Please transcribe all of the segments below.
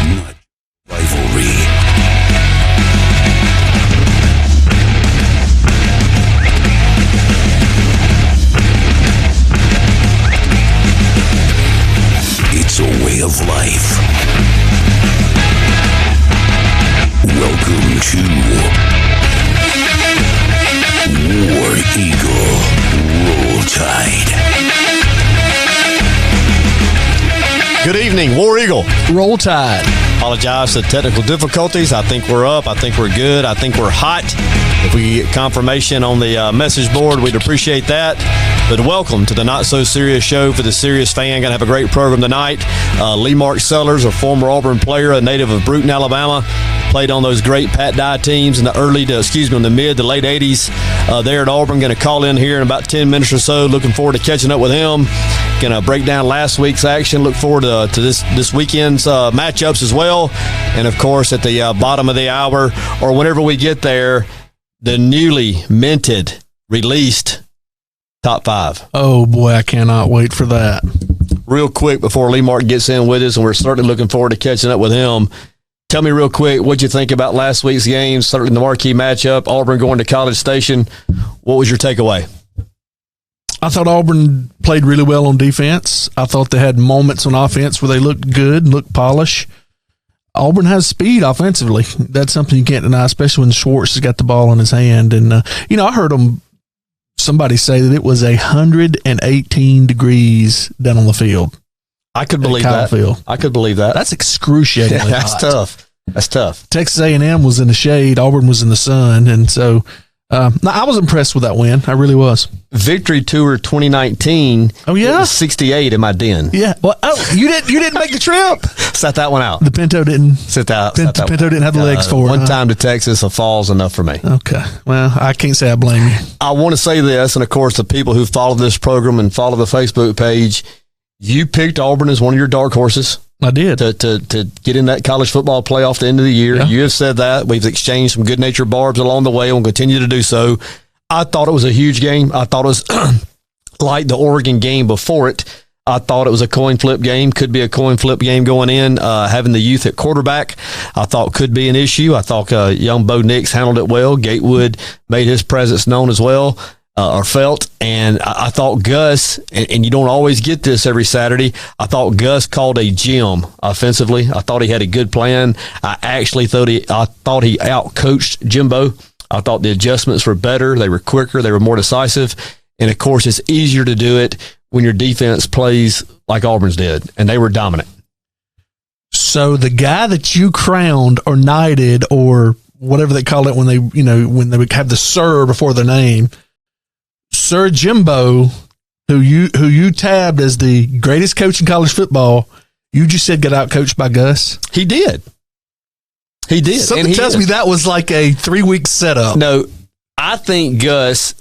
not rivalry. It's a way of life. Welcome to War Eagle Roll Tide. Good evening, War Eagle. Roll Tide. Apologize for the technical difficulties. I think we're up. I think we're good. I think we're hot. If we get confirmation on the message board, we'd appreciate that. But welcome to the Not So Serious Show for the serious fan. Going to have a great program tonight. Marke Sellers, a former Auburn player, a native of Brewton, Alabama, played on those great Pat Dye teams in the mid to late 80s there at Auburn. Going to call in here in about 10 minutes or so. Looking forward to catching up with him. Going to break down last week's action. Look forward to this weekend's matchups as well. And, of course, at the bottom of the hour or whenever we get there, the newly minted, released Top 5. Oh, boy, I cannot wait for that. Real quick before Marke gets in with us, and we're certainly looking forward to catching up with him. Tell me real quick what you think about last week's game, certainly the marquee matchup, Auburn going to College Station. What was your takeaway? I thought Auburn played really well on defense. I thought they had moments on offense where they looked good, looked polished. Auburn has speed offensively. That's something you can't deny, especially when Schwartz has got the ball in his hand. And, I heard somebody say that it was 118 degrees down on the field. I could believe that. I could believe that. That's excruciatingly That's hot. tough. That's tough. Texas A&M was in the shade. Auburn was in the sun. And so I was impressed with that win. I really was. Victory Tour 2019. Oh, yeah? It was 68 in my den. Yeah. Well, you didn't make the trip. Set that one out. The Pinto didn't. Pinto didn't have the legs for it. One time to Texas, a fall's enough for me. Okay. Well, I can't say I blame you. I want to say this, and of course, the people who follow this program and follow the Facebook page, you picked Auburn as one of your dark horses. I did. To get in that college football playoff at the end of the year. Yeah. You have said that. We've exchanged some good-natured barbs along the way and we'll continue to do so. I thought it was a huge game. I thought it was like the Oregon game before it. I thought it was a coin flip game. Could be a coin flip game going in. Having the youth at quarterback, I thought could be an issue. I thought young Bo Nix handled it well. Gatewood made his presence known as well. Or felt, and I thought Gus, and you don't always get this every Saturday, I thought Gus called a gem offensively. I thought he had a good plan. I actually thought he outcoached Jimbo. I thought the adjustments were better. They were quicker. They were more decisive. And, of course, it's easier to do it when your defense plays like Auburn's did, and they were dominant. So the guy that you crowned or knighted or whatever they call it when they have the sir before their name, Sir Jimbo, who you tabbed as the greatest coach in college football, you just said got outcoached by Gus? He did. Something tells me that was like a 3-week setup. No, I think Gus,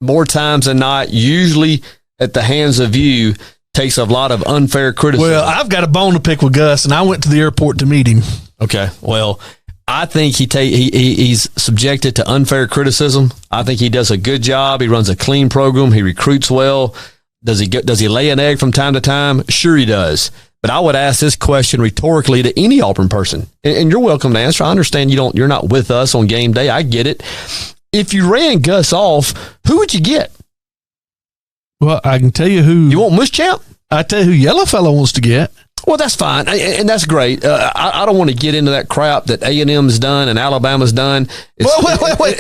more times than not, usually at the hands of you, takes a lot of unfair criticism. Well, I've got a bone to pick with Gus, and I went to the airport to meet him. Okay, well, I think he's subjected to unfair criticism. I think he does a good job. He runs a clean program. He recruits well. Does he lay an egg from time to time? Sure he does. But I would ask this question rhetorically to any Auburn person, and you're welcome to answer. I understand you're not with us on game day. I get it. If you ran Gus off, who would you get? Well, I can tell you who. You want Muschamp? I tell you who Yellowfellow wants to get. Well, that's fine, and that's great. I don't want to get into that crap that A&M's done and Alabama's done. Wait.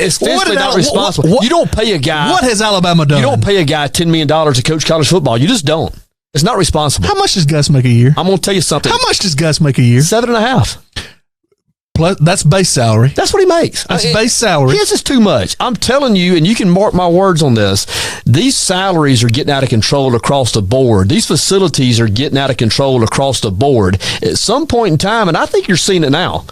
It's fiscally not responsible. You don't pay a guy. What has Alabama done? You don't pay a guy $10 million to coach college football. You just don't. It's not responsible. How much does Gus make a year? I'm going to tell you something. How much does Gus make a year? 7.5. Plus, that's base salary. That's what he makes. That's base salary. His is too much. I'm telling you, and you can mark my words on this, these salaries are getting out of control across the board. These facilities are getting out of control across the board. At some point in time, and I think you're seeing it now,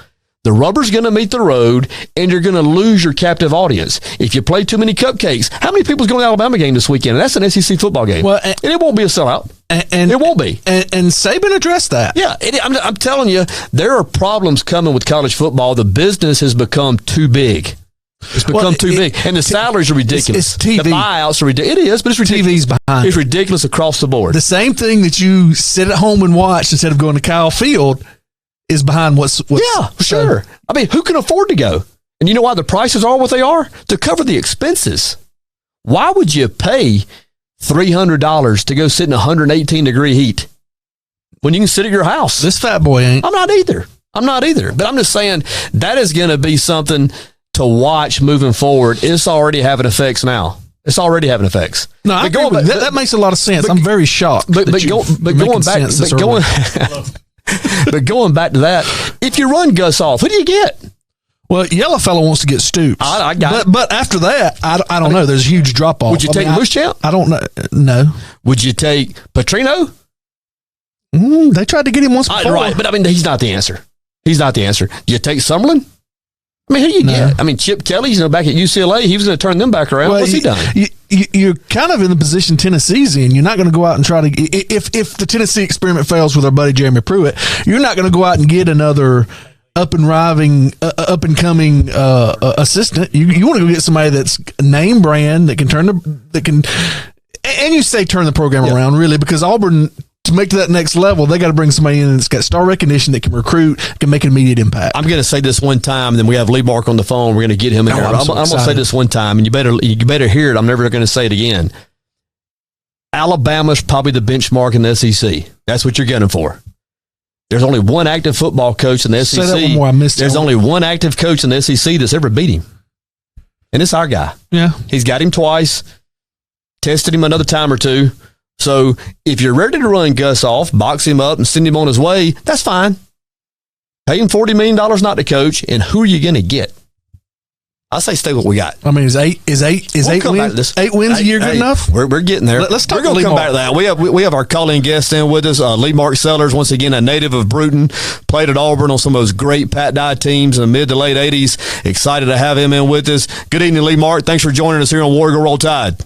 the rubber's going to meet the road, and you're going to lose your captive audience. If you play too many cupcakes, how many people's going to the Alabama game this weekend? And that's an SEC football game. Well, and it won't be a sellout. And it won't be. And Saban addressed that. Yeah, I'm telling you, there are problems coming with college football. The business has become too big. It's become too big. And the salaries are ridiculous. It's TV. The buyouts are ridiculous. It is, but it's ridiculous. TV's behind. It's ridiculous across the board. The same thing that you sit at home and watch instead of going to Kyle Field, is behind what's yeah, sure. I mean, who can afford to go? And you know why the prices are what they are? To cover the expenses. Why would you pay $300 to go sit in 118-degree heat when you can sit at your house? This fat boy ain't. I'm not either. But I'm just saying that is going to be something to watch moving forward. It's already having effects now. No, I agree with you. That makes a lot of sense. I'm very shocked. But going back to that, if you run Gus off, who do you get? Well, Yellowfellow wants to get Stoops. I got but after that, I don't know. There's a huge drop off. Would you take Muschamp? I don't know. No. Would you take Petrino? They tried to get him once before. Right, but I mean, he's not the answer. Do you take Summerlin? I mean, who you get? I mean, Chip Kelly's back at UCLA. He was going to turn them back around. What's he done? You're kind of in the position Tennessee's in. You're not going to go out and try to. If the Tennessee experiment fails with our buddy Jeremy Pruitt, you're not going to go out and get another up and coming assistant. You want to go get somebody that's name brand that can turn and you say turn the program around really, because Auburn, to make to that next level, they got to bring somebody in that's got star recognition, that can recruit, can make an immediate impact. I'm going to say this one time, and then we have Lee Mark on the phone. We're going to get him in here. I'm going to say this one time, and you better hear it. I'm never going to say it again. Alabama's probably the benchmark in the SEC. That's what you're gunning for. There's only one active football coach in the SEC. Say that one more. I missed There's only one active coach in the SEC that's ever beat him, and it's our guy. Yeah, he's got him twice, tested him another time or two. So if you're ready to run Gus off, box him up, and send him on his way, that's fine. Pay him $40 million not to coach, and who are you going to get? I say stay what we got. I mean, is eight wins a year good enough? We're getting there. Let's talk. We're going to come back to that. We have our calling guest in with us, Marke Sellers, once again a native of Bruton, played at Auburn on some of those great Pat Dye teams in the mid to late '80s. Excited to have him in with us. Good evening, Lee Marke. Thanks for joining us here on Warrior Roll Tide.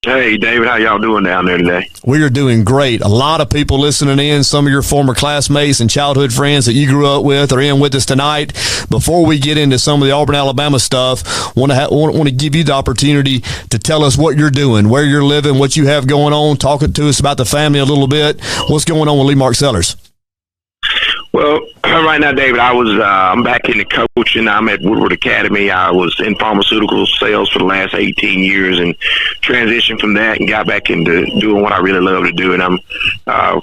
Hey, David, how y'all doing down there today? We are doing great. A lot of people listening in. Some of your former classmates and childhood friends that you grew up with are in with us tonight. Before we get into some of the Auburn, Alabama stuff, want to give you the opportunity to tell us what you're doing, where you're living, what you have going on. Talk to us about the family a little bit. What's going on with Lee Marke Sellers? Well, right now, David, I'm back in the coaching. I'm at Woodward Academy. I was in pharmaceutical sales for the last 18 years and transitioned from that and got back into doing what I really love to do. And I'm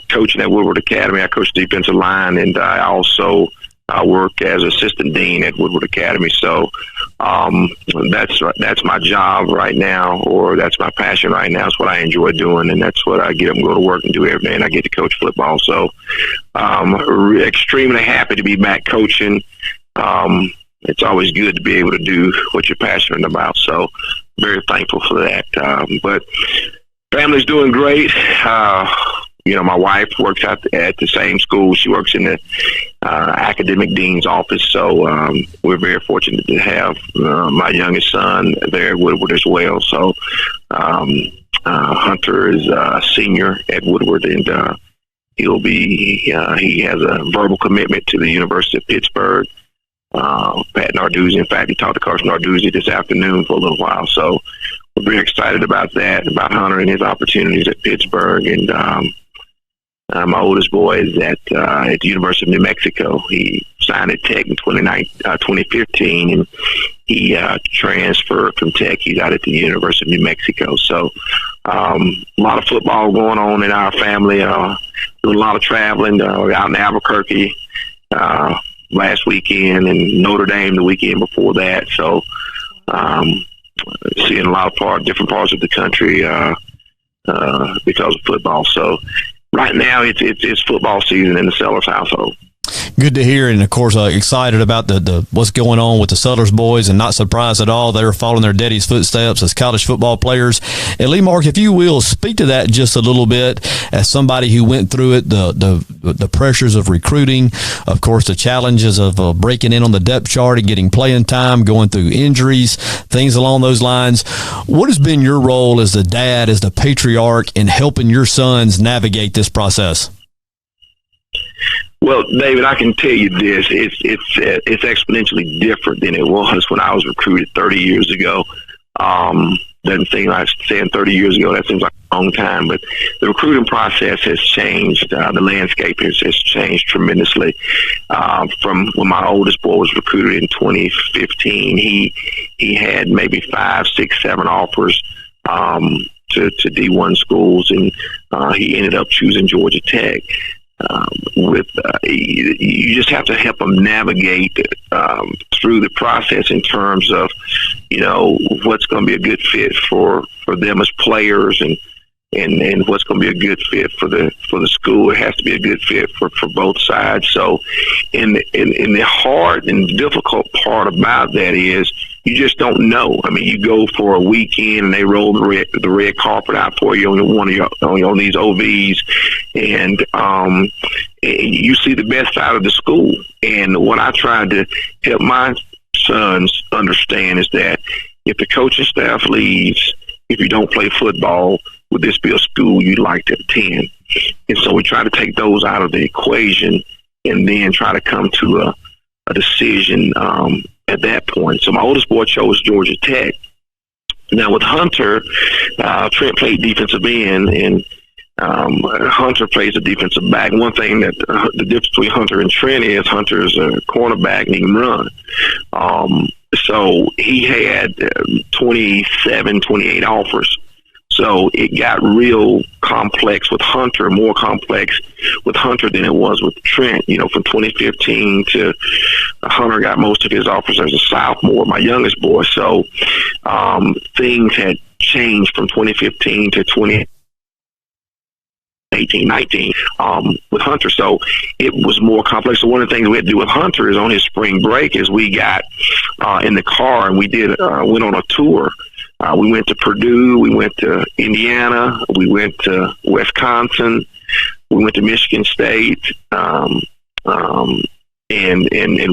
coaching at Woodward Academy. I coach defensive line, and I also work as assistant dean at Woodward Academy. So that's my job right now, or that's my passion right now. It's what I enjoy doing, and that's what I get up and go to work and do every day, and I get to coach football. So I'm extremely happy to be back coaching. It's always good to be able to do what you're passionate about. So very thankful for that. But family's doing great. My wife works at the same school. She works in the academic dean's office. So we're very fortunate to have my youngest son there at Woodward as well. So Hunter is a senior at Woodward, and he has a verbal commitment to the University of Pittsburgh. Pat Narduzzi, in fact, he talked to Carson Narduzzi this afternoon for a little while. So we're very excited about that, about Hunter and his opportunities at Pittsburgh. And my oldest boy is at the University of New Mexico. He signed at Tech in 2015, and he transferred from Tech. He's out at the University of New Mexico. So a lot of football going on in our family. Doing a lot of traveling. We're out in Albuquerque last weekend, and Notre Dame the weekend before that. So seeing a lot of different parts of the country because of football. So right now, it's football season in the Sellers household. Good to hear, and of course, excited about the what's going on with the Sellers boys, and not surprised at all they're following their daddy's footsteps as college football players. And Lee Marke, if you will, speak to that just a little bit as somebody who went through it, the pressures of recruiting, of course, the challenges of breaking in on the depth chart and getting playing time, going through injuries, things along those lines. What has been your role as the dad, as the patriarch, in helping your sons navigate this process? Well, David, I can tell you this: it's exponentially different than it was when I was recruited 30 years ago. doesn't seem like saying 30 years ago. That seems like a long time. But the recruiting process has changed. The landscape has changed tremendously. From when my oldest boy was recruited in 2015, he had maybe 5, 6, 7 offers to D1 schools, and he ended up choosing Georgia Tech. You just have to help them navigate through the process in terms of, what's going to be a good fit for them as players, and what's going to be a good fit for the school. It has to be a good fit for both sides. So, in the hard and difficult part about that is you just don't know. I mean, you go for a weekend and they roll the red carpet out for you on these OVs, and you see the best side of the school. And what I tried to help my sons understand is that if the coaching staff leaves, if you don't play football, would this be a school you'd like to attend? And so we try to take those out of the equation and then try to come to a decision at that point. So my oldest boy chose Georgia Tech. Now with Hunter, Trent played defensive end, and Hunter plays a defensive back. One thing that the difference between Hunter and Trent is Hunter's a cornerback and he can run. So he had 27, 28 offers. So it got real complex with Hunter, more complex with Hunter than it was with Trent. From 2015 to Hunter got most of his offers as a sophomore, my youngest boy. So things had changed from 2015 to 2018, 19 with Hunter. So it was more complex. So one of the things we had to do with Hunter is on his spring break is we got in the car and we went on a tour. We went to Purdue, we went to Indiana, we went to Wisconsin, we went to Michigan State, and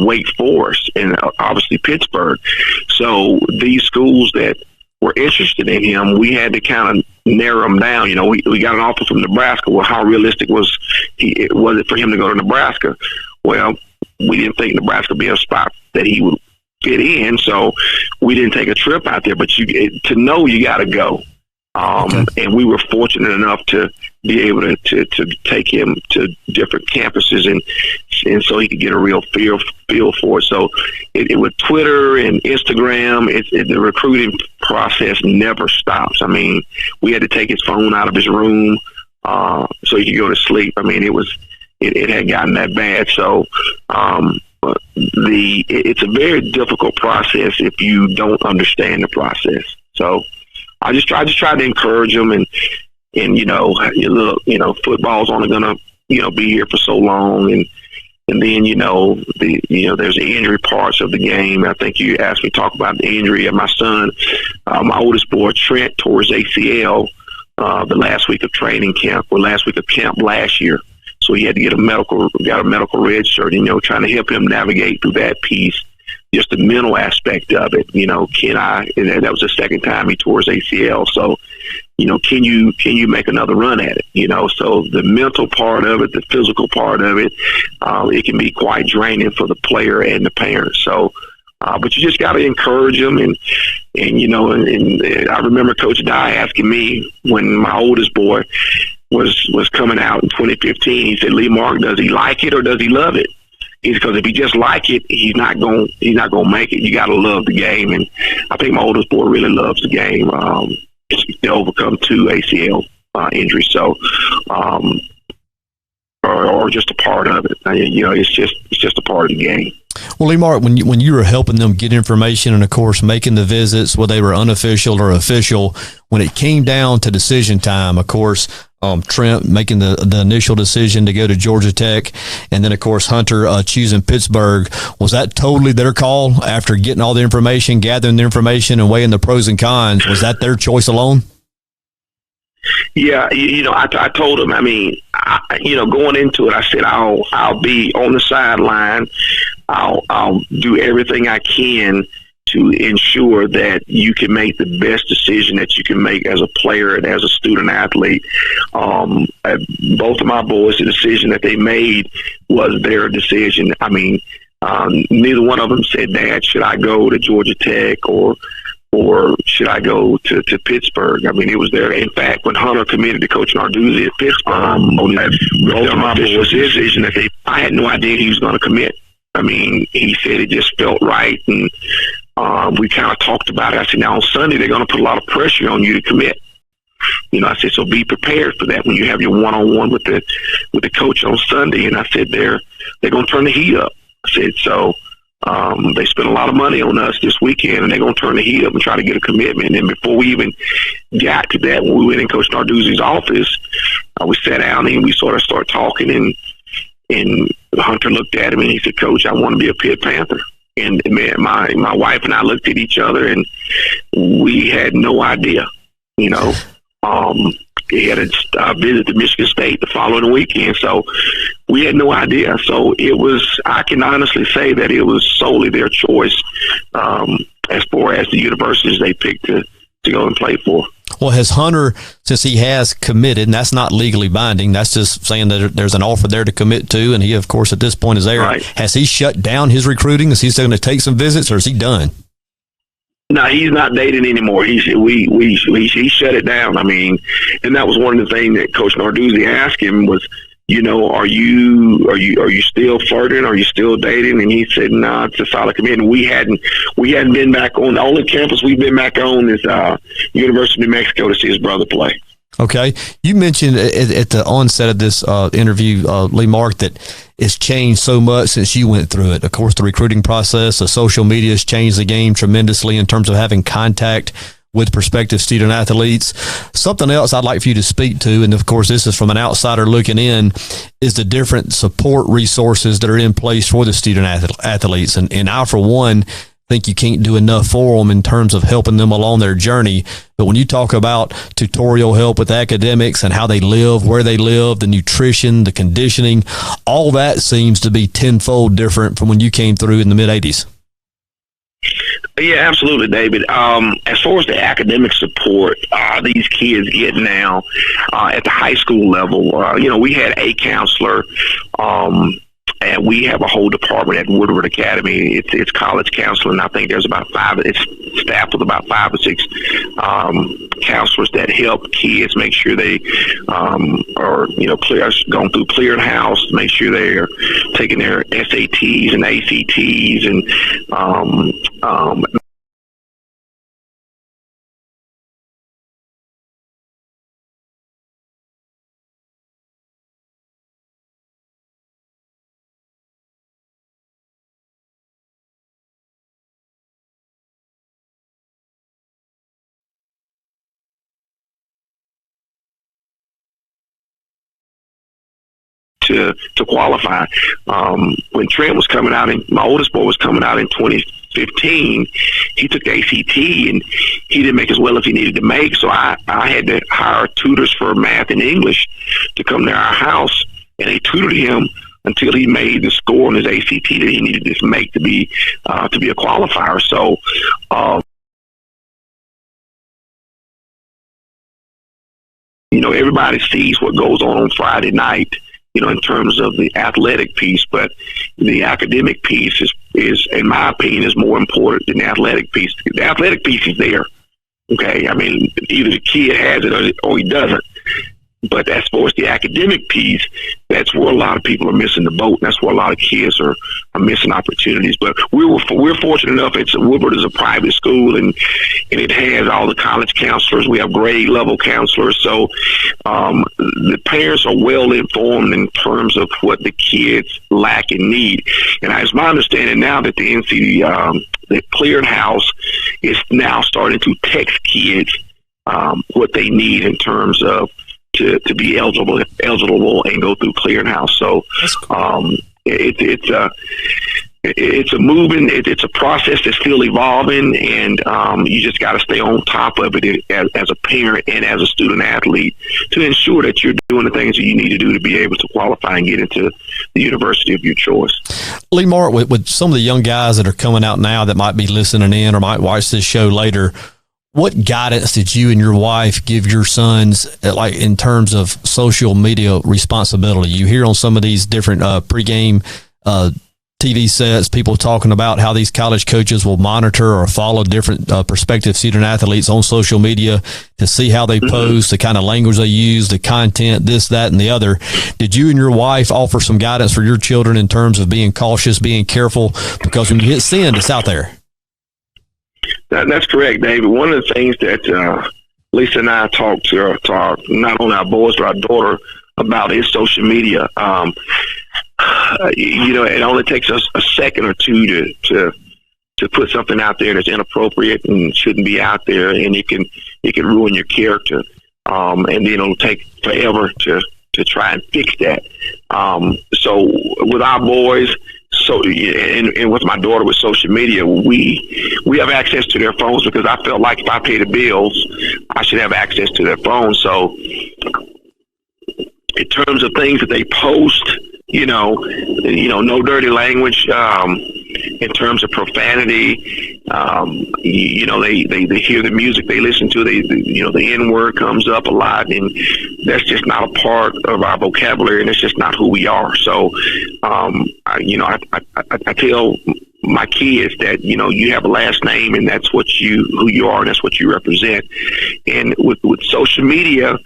Wake Forest, and obviously Pittsburgh. So these schools that were interested in him, we had to kind of narrow them down. We got an offer from Nebraska. Well, how realistic was it for him to go to Nebraska? Well, we didn't think Nebraska would be a spot that he would fit in, so we didn't take a trip out there. But to know you got to go, and we were fortunate enough to be able to take him to different campuses, and so he could get a real feel for it. So it with Twitter and Instagram, the recruiting process never stops. I mean, we had to take his phone out of his room so he could go to sleep. I mean, it had gotten that bad. So it's a very difficult process if you don't understand the process. So I just try to encourage them, and football's only gonna be here for so long, and then there's the injury parts of the game. I think you asked me to talk about the injury of my son. My oldest boy Trent tore his ACL the last week of training camp, or last week of camp last year. So he had to get a medical red shirt, trying to help him navigate through that piece, just the mental aspect of it. And that was the second time he tore his ACL. So, can you make another run at it? So the mental part of it, the physical part of it, it can be quite draining for the player and the parents. So, but you just got to encourage them. And I remember Coach Dye asking me when my oldest boy was coming out in 2015. He said, "Lee Mark, does he like it or does he love it?" Because if he just like it, he's not gonna make it. You got to love the game, and I think my oldest boy really loves the game. To overcome 2 ACL injuries, so or just a part of it. It's just a part of the game. Well, Lee Mark, when you were helping them get information and, of course, making the visits, whether they were unofficial or official, when it came down to decision time, of course, Trent making the initial decision to go to Georgia Tech, and then, of course, Hunter choosing Pittsburgh, was that totally their call after getting all the information, gathering the information, and weighing the pros and cons? Was that their choice alone? Yeah, I told him. I mean, going into it, I said I'll be on the sideline. I'll do everything I can to ensure that you can make the best decision that you can make as a player and as a student athlete. Both of my boys, the decision that they made was their decision. I mean, neither one of them said, "Dad, should I go to Georgia Tech or or should I go to Pittsburgh? I mean, it was there. In fact, when Hunter committed to Coach Narduzzi at Pittsburgh, my decision that I had no idea he was going to commit. I mean, he said it just felt right, and we kind of talked about it. I said, now on Sunday they're going to put a lot of pressure on you to commit. You know, I said, so be prepared for that when you have your one-on-one with the coach on Sunday. And I said, they're going to turn the heat up. I said, so they spent a lot of money on us this weekend, and they're going to turn the heat up and try to get a commitment. And before we even got to that, when we went in Coach Narduzzi's office, we sat down and we sort of started talking, and Hunter looked at him and he said, Coach, I want to be a Pitt Panther. And man, my wife and I looked at each other, and we had no idea, you know. He had a visit to Michigan State the following weekend, so we had no idea. So I can honestly say that it was solely their choice as far as the universities they picked to go and play for. Well, has Hunter, since he has committed, and that's not legally binding, that's just saying that there's an offer there to commit to, and he, of course, at this point is there. Right. Has he shut down his recruiting? Is he still going to take some visits, or is he done? No, he's not dating anymore. He shut it down. I mean, and that was one of the things that Coach Narduzzi asked him was, you know, are you still flirting? Are you still dating? And he said, no, it's a solid commitment. We hadn't been back on. The only campus we've been back on is University of New Mexico to see his brother play. Okay. You mentioned at the onset of this interview, Lee Mark, that it's changed so much since you went through it. Of course, the recruiting process, the social media has changed the game tremendously in terms of having contact with prospective student athletes. Something else I'd like for you to speak to, and of course this is from an outsider looking in, is the different support resources that are in place for the student athletes. And I, for one, think you can't do enough for them in terms of helping them along their journey. But when you talk about tutorial help with academics and how they live, where they live, the nutrition, the conditioning, all that seems to be tenfold different from when you came through in the mid-'80s. Yeah, absolutely, David. As far as the academic support these kids get now at the high school level, you know, we had a counselor, and we have a whole department at Woodward Academy. It's college counseling. I think there's about it's staffed with about 5 or 6 counselors that help kids make sure they are, you know, going through clearinghouse, make sure they're taking their SATs and ACTs and to qualify. When Trent was coming out, and my oldest boy was coming out in 2015, he took the ACT and he didn't make as well as he needed to make. So I had to hire tutors for math and English to come to our house, and they tutored him until he made the score on his ACT that he needed to make to be a qualifier. So, you know, everybody sees what goes on Friday night, you know, in terms of the athletic piece, but the academic piece is, in my opinion, is more important than the athletic piece. The athletic piece is there. Okay. I mean, either the kid has it or he doesn't. But as far as the academic piece, that's where a lot of people are missing the boat. That's where a lot of kids are missing opportunities. But we're fortunate enough. Woodward is a private school, and it has all the college counselors. We have grade level counselors. So the parents are well informed in terms of what the kids lack and need. And it's my understanding now that the the clearinghouse is now starting to text kids what they need in terms of to be eligible and go through clearinghouse. So it's a movement. It's a process that's still evolving, and you just got to stay on top of it as a parent and as a student athlete to ensure that you're doing the things that you need to do to be able to qualify and get into the university of your choice. Lee Mark, with some of the young guys that are coming out now that might be listening in or might watch this show later, what guidance did you and your wife give your sons, like in terms of social media responsibility? You hear on some of these different pregame TV sets, people talking about how these college coaches will monitor or follow different prospective student athletes on social media to see how they pose, the kind of language they use, the content, this, that, and the other. Did you and your wife offer some guidance for your children in terms of being cautious, being careful? Because when you hit send, it's out there. That's correct, David. One of the things that Lisa and I talked to not only our boys but our daughter about is social media. It only takes us a second or two to put something out there that's inappropriate and shouldn't be out there, and it can ruin your character. And then it'll take forever to try and fix that. So with our boys, and with my daughter with social media, we have access to their phones because I felt like if I pay the bills, I should have access to their phones. So in terms of things that they post, no dirty language, in terms of profanity, they hear the music they listen to, the N-word comes up a lot, and that's just not a part of our vocabulary, and it's just not who we are. So, I tell my kids that, you have a last name, and that's who you are, and that's what you represent. And with social media,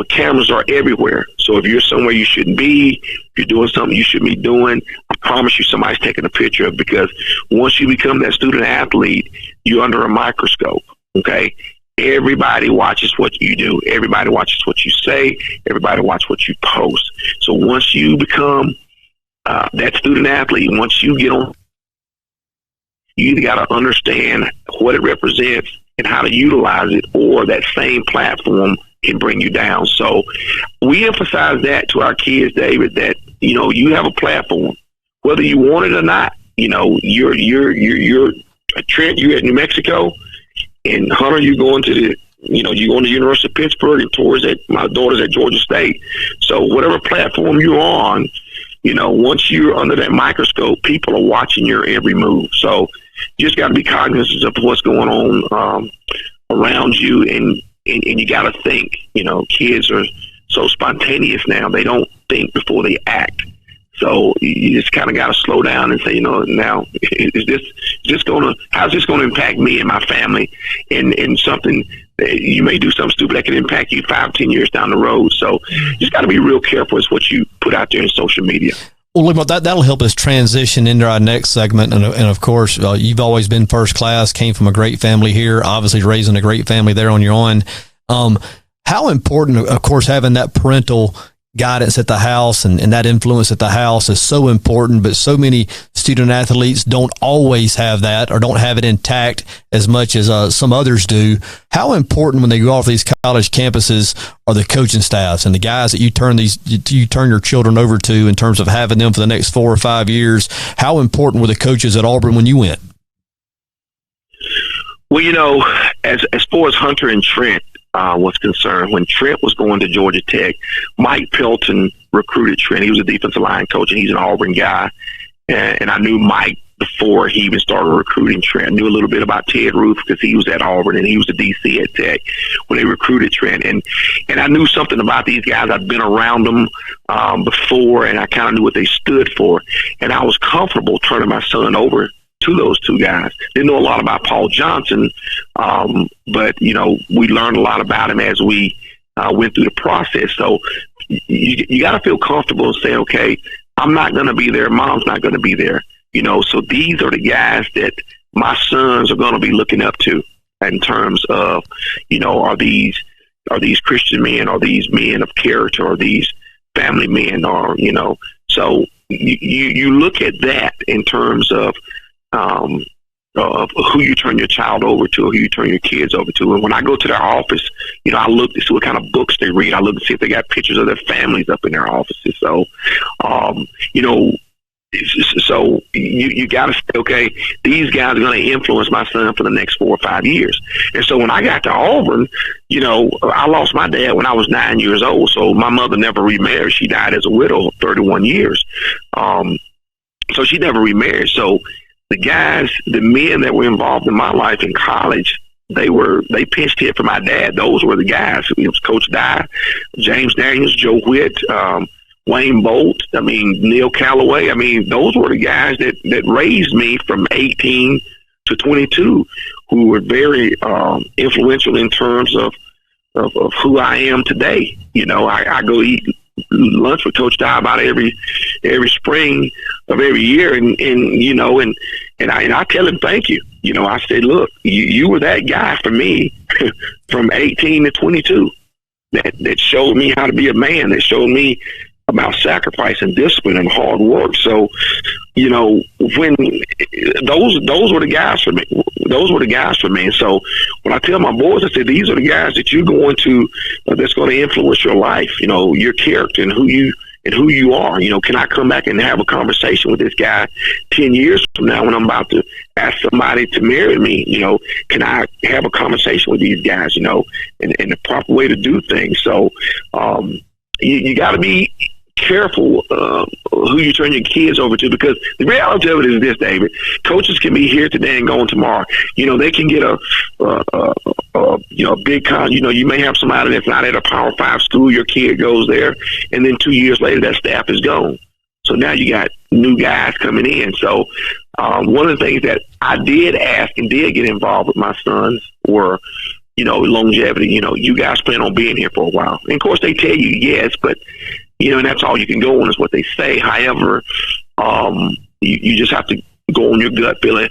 cameras are everywhere. So if you're somewhere you shouldn't be, if you're doing something you shouldn't be doing, I promise you somebody's taking a picture of it, because once you become that student athlete, you're under a microscope, okay? Everybody watches what you do. Everybody watches what you say. Everybody watches what you post. So once you become that student athlete, once you get on, you either got to understand what it represents and how to utilize it, or that same platform can bring you down. So we emphasize that to our kids, David, that, you have a platform, whether you want it or not. You're Trent, you're at New Mexico, and Hunter, you're going to you're going to the University of Pittsburgh, and towards it, my daughter's at Georgia State. So whatever platform you're on, once you're under that microscope, people are watching your every move. So you just got to be cognizant of what's going on around you, and you got to think. Kids are so spontaneous now; they don't think before they act. So you just kind of got to slow down and say, now how's this going to impact me and my family, and something you may do something stupid that can impact you 5-10 years down the road. So you just got to be real careful with what you put out there in social media. Well, look, that'll help us transition into our next segment. And of course, you've always been first class, came from a great family here, obviously raising a great family there on your own. How important, of course, having that parental guidance at the house and that influence at the house is so important, but so many student athletes don't always have that, or don't have it intact as much as some others do. How important, when they go off these college campuses, are the coaching staffs and the guys that you turn your children over to in terms of having them for the next 4 or 5 years? How important were the coaches at Auburn when you went? Well, as far as Hunter and Trent was concerned, when Trent was going to Georgia Tech, Mike Pelton recruited Trent. He was a defensive line coach, and he's an Auburn guy. And I knew Mike before he even started recruiting Trent. I knew a little bit about Ted Ruth because he was at Auburn and he was a DC at Tech when they recruited Trent. And I knew something about these guys. I'd been around them before, and I kind of knew what they stood for. And I was comfortable turning my son over to those two guys. Didn't know a lot about Paul Johnson, but we learned a lot about him as we went through the process. So you got to feel comfortable and say, okay, I'm not going to be there. Mom's not going to be there. So these are the guys that my sons are going to be looking up to in terms of, are these Christian men? Are these men of character? Are these family men? Or, so you look at that in terms of who you turn your child over to, or who you turn your kids over to. And when I go to their office, I look to see what kind of books they read. I look to see if they got pictures of their families up in their offices. So, so you got to say, okay, these guys are going to influence my son for the next 4 or 5 years. And so when I got to Auburn, I lost my dad when I was 9 years old. So my mother never remarried. She died as a widow of 31 years. So she never remarried. So the men that were involved in my life in college, they pinched hit for my dad. Those were the guys. It was Coach Dye, James Daniels, Joe Witt, Wayne Bolt, Neil Calloway. Those were the guys that raised me from 18 to 22, who were very influential in terms of who I am today. I go eat lunch with Coach Dye about every spring of every year, and I tell him thank you. I said, look, you were that guy for me from 18 to 22 that showed me how to be a man, that showed me about sacrifice and discipline and hard work. So, when those were the guys for me. Those were the guys for me. And so when I tell my boys, I said, these are the guys that you're going to, that's going to influence your life, your character and who you are. Can I come back and have a conversation with this guy 10 years from now when I'm about to ask somebody to marry me? Can I have a conversation with these guys, and the proper way to do things? So you got to be careful who you turn your kids over to, because the reality of it is this, David. Coaches can be here today and gone tomorrow. They can get a big con. You may have somebody that's not at a Power 5 school. Your kid goes there, and then 2 years later, that staff is gone. So now you got new guys coming in. So one of the things that I did ask and did get involved with my sons were, longevity. You guys plan on being here for a while. And of course, they tell you yes, but and that's all you can go on is what they say. However, you just have to go on your gut feeling.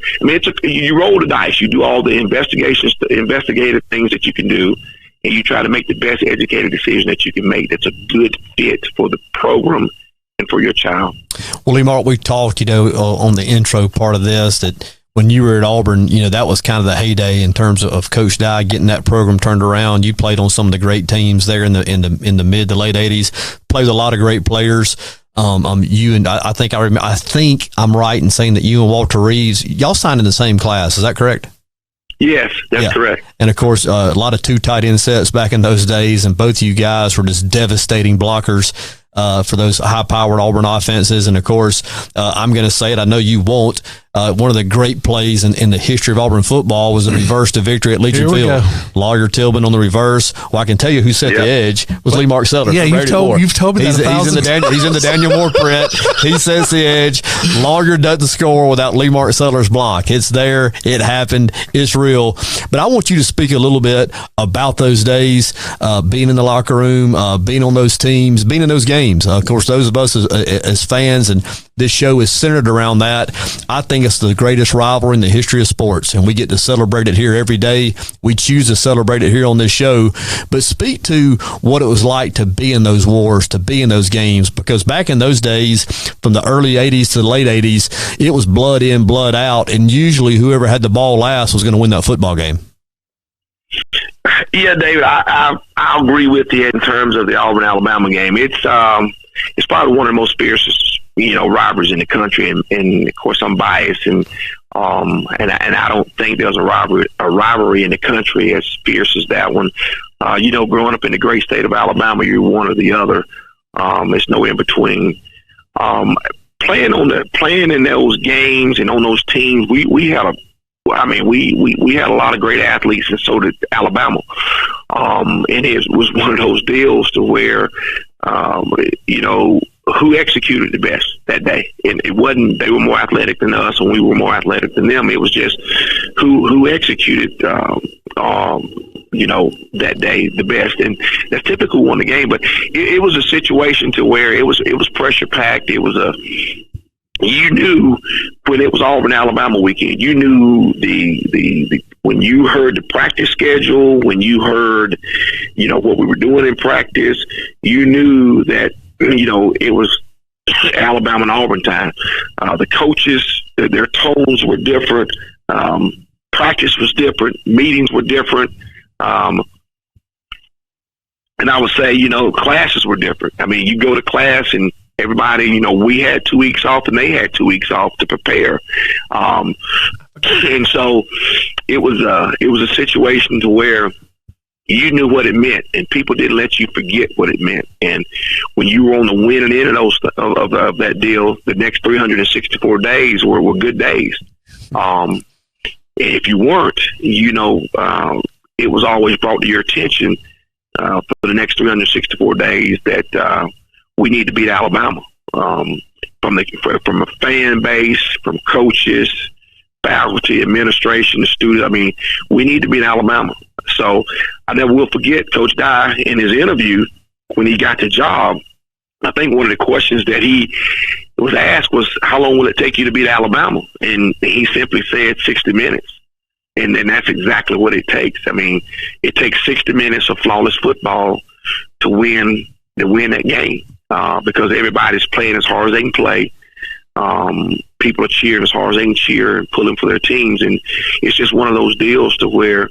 You roll the dice. You do all the investigative things that you can do, and you try to make the best educated decision that you can make that's a good fit for the program and for your child. Well, Lee Mark, we talked, on the intro part of this, that when you were at Auburn, that was kind of the heyday in terms of Coach Dye getting that program turned around. You played on some of the great teams there in the mid to late 80s. Played with a lot of great players. You and I think I'm right in saying that you and Walter Reeves, y'all signed in the same class. Is that correct? Yes, that's correct. And of course, a lot of 2 tight end sets back in those days, and both of you guys were just devastating blockers for those high-powered Auburn offenses. And of course, I'm going to say it, I know you won't. One of the great plays in the history of Auburn football was the reverse to victory at Legion Field. Lawyer Tillman on the reverse. Well, I can tell you who set the edge was Lee Mark Sellers. Yeah, you've told me that he's in the Daniel Moore print. He sets the edge. Lawyer doesn't score without Lee Mark Sellers' block. It's there. It happened. It's real. But I want you to speak a little bit about those days, being in the locker room, being on those teams, being in those games. Of course, those of us as fans, and this show is centered around that. I think it's the greatest rivalry in the history of sports, and we get to celebrate it here every day. We choose to celebrate it here on this show. But speak to what it was like to be in those wars, to be in those games, because back in those days, from the early 80s to the late 80s, it was blood in, blood out, and usually whoever had the ball last was going to win that football game. Yeah, David, I agree with you in terms of the Auburn-Alabama game. It's probably one of the most fiercest rivalries in the country, and of course I'm biased, and I don't think there's a rivalry in the country as fierce as that one. Growing up in the great state of Alabama, you're one or the other. There's no in between. Playing in those games and on those teams, we had a lot of great athletes, and so did Alabama. And it was one of those deals to where who executed the best that day. And it wasn't they were more athletic than us and we were more athletic than them. It was just who executed that day the best. And that's typical won the game. But it was a situation to where it was pressure packed. It was you knew when it was Auburn Alabama weekend, you knew the when you heard the practice schedule, when you heard what we were doing in practice, you knew that it was Alabama and Auburn time. The coaches, their tones were different. Practice was different. Meetings were different. And I would say, classes were different. You go to class and everybody, we had 2 weeks off and they had 2 weeks off to prepare. And so it was a situation to where you knew what it meant, and people didn't let you forget what it meant. And when you were on the winning end of that deal, the next 364 days were good days. And if you weren't, it was always brought to your attention for the next 364 days that we need to beat Alabama. From a fan base, from coaches, faculty, administration, the students. I mean, we need to beat Alabama. So I never will forget Coach Dye in his interview when he got the job. I think one of the questions that he was asked was, how long will it take you to beat Alabama? And he simply said 60 minutes. And that's exactly what it takes. I mean, it takes 60 minutes of flawless football to win that game, because everybody's playing as hard as they can play. People are cheering as hard as they can cheer and pulling for their teams. And it's just one of those deals to where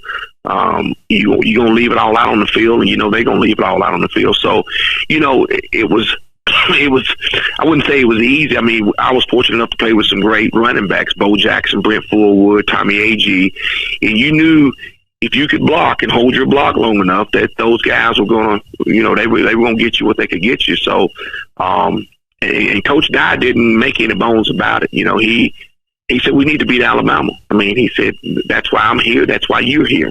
you're going to leave it all out on the field, and they're going to leave it all out on the field. So, it was, I wouldn't say it was easy. I mean, I was fortunate enough to play with some great running backs, Bo Jackson, Brent Fullwood, Tommy Agee, and you knew if you could block and hold your block long enough that those guys were going to, they were going to get you what they could get you. So, and Coach Dye didn't make any bones about it. He said, we need to beat Alabama. I mean, he said, that's why I'm here. That's why you're here.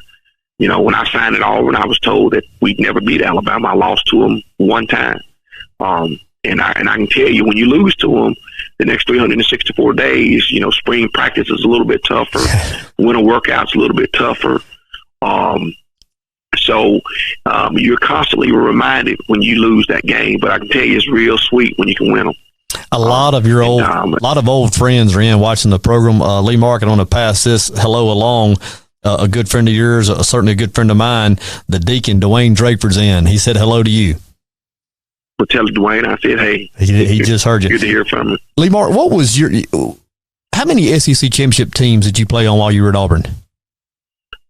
When I signed at Auburn, I was told that we'd never beat Alabama. I lost to them one time. And I can tell you, when you lose to them, the next 364 days, spring practice is a little bit tougher. Winter workouts a little bit tougher. So you're constantly reminded when you lose that game. But I can tell you, it's real sweet when you can win them. A lot of old friends are in watching the program. Lee Marke, I want to pass this hello along. A good friend of yours, certainly a good friend of mine, the Deacon, Dwayne Draper's in. He said hello to you. Well, tell Dwayne I said, hey. He just heard you. Good to hear from you. Lee Marke, how many SEC championship teams did you play on while you were at Auburn?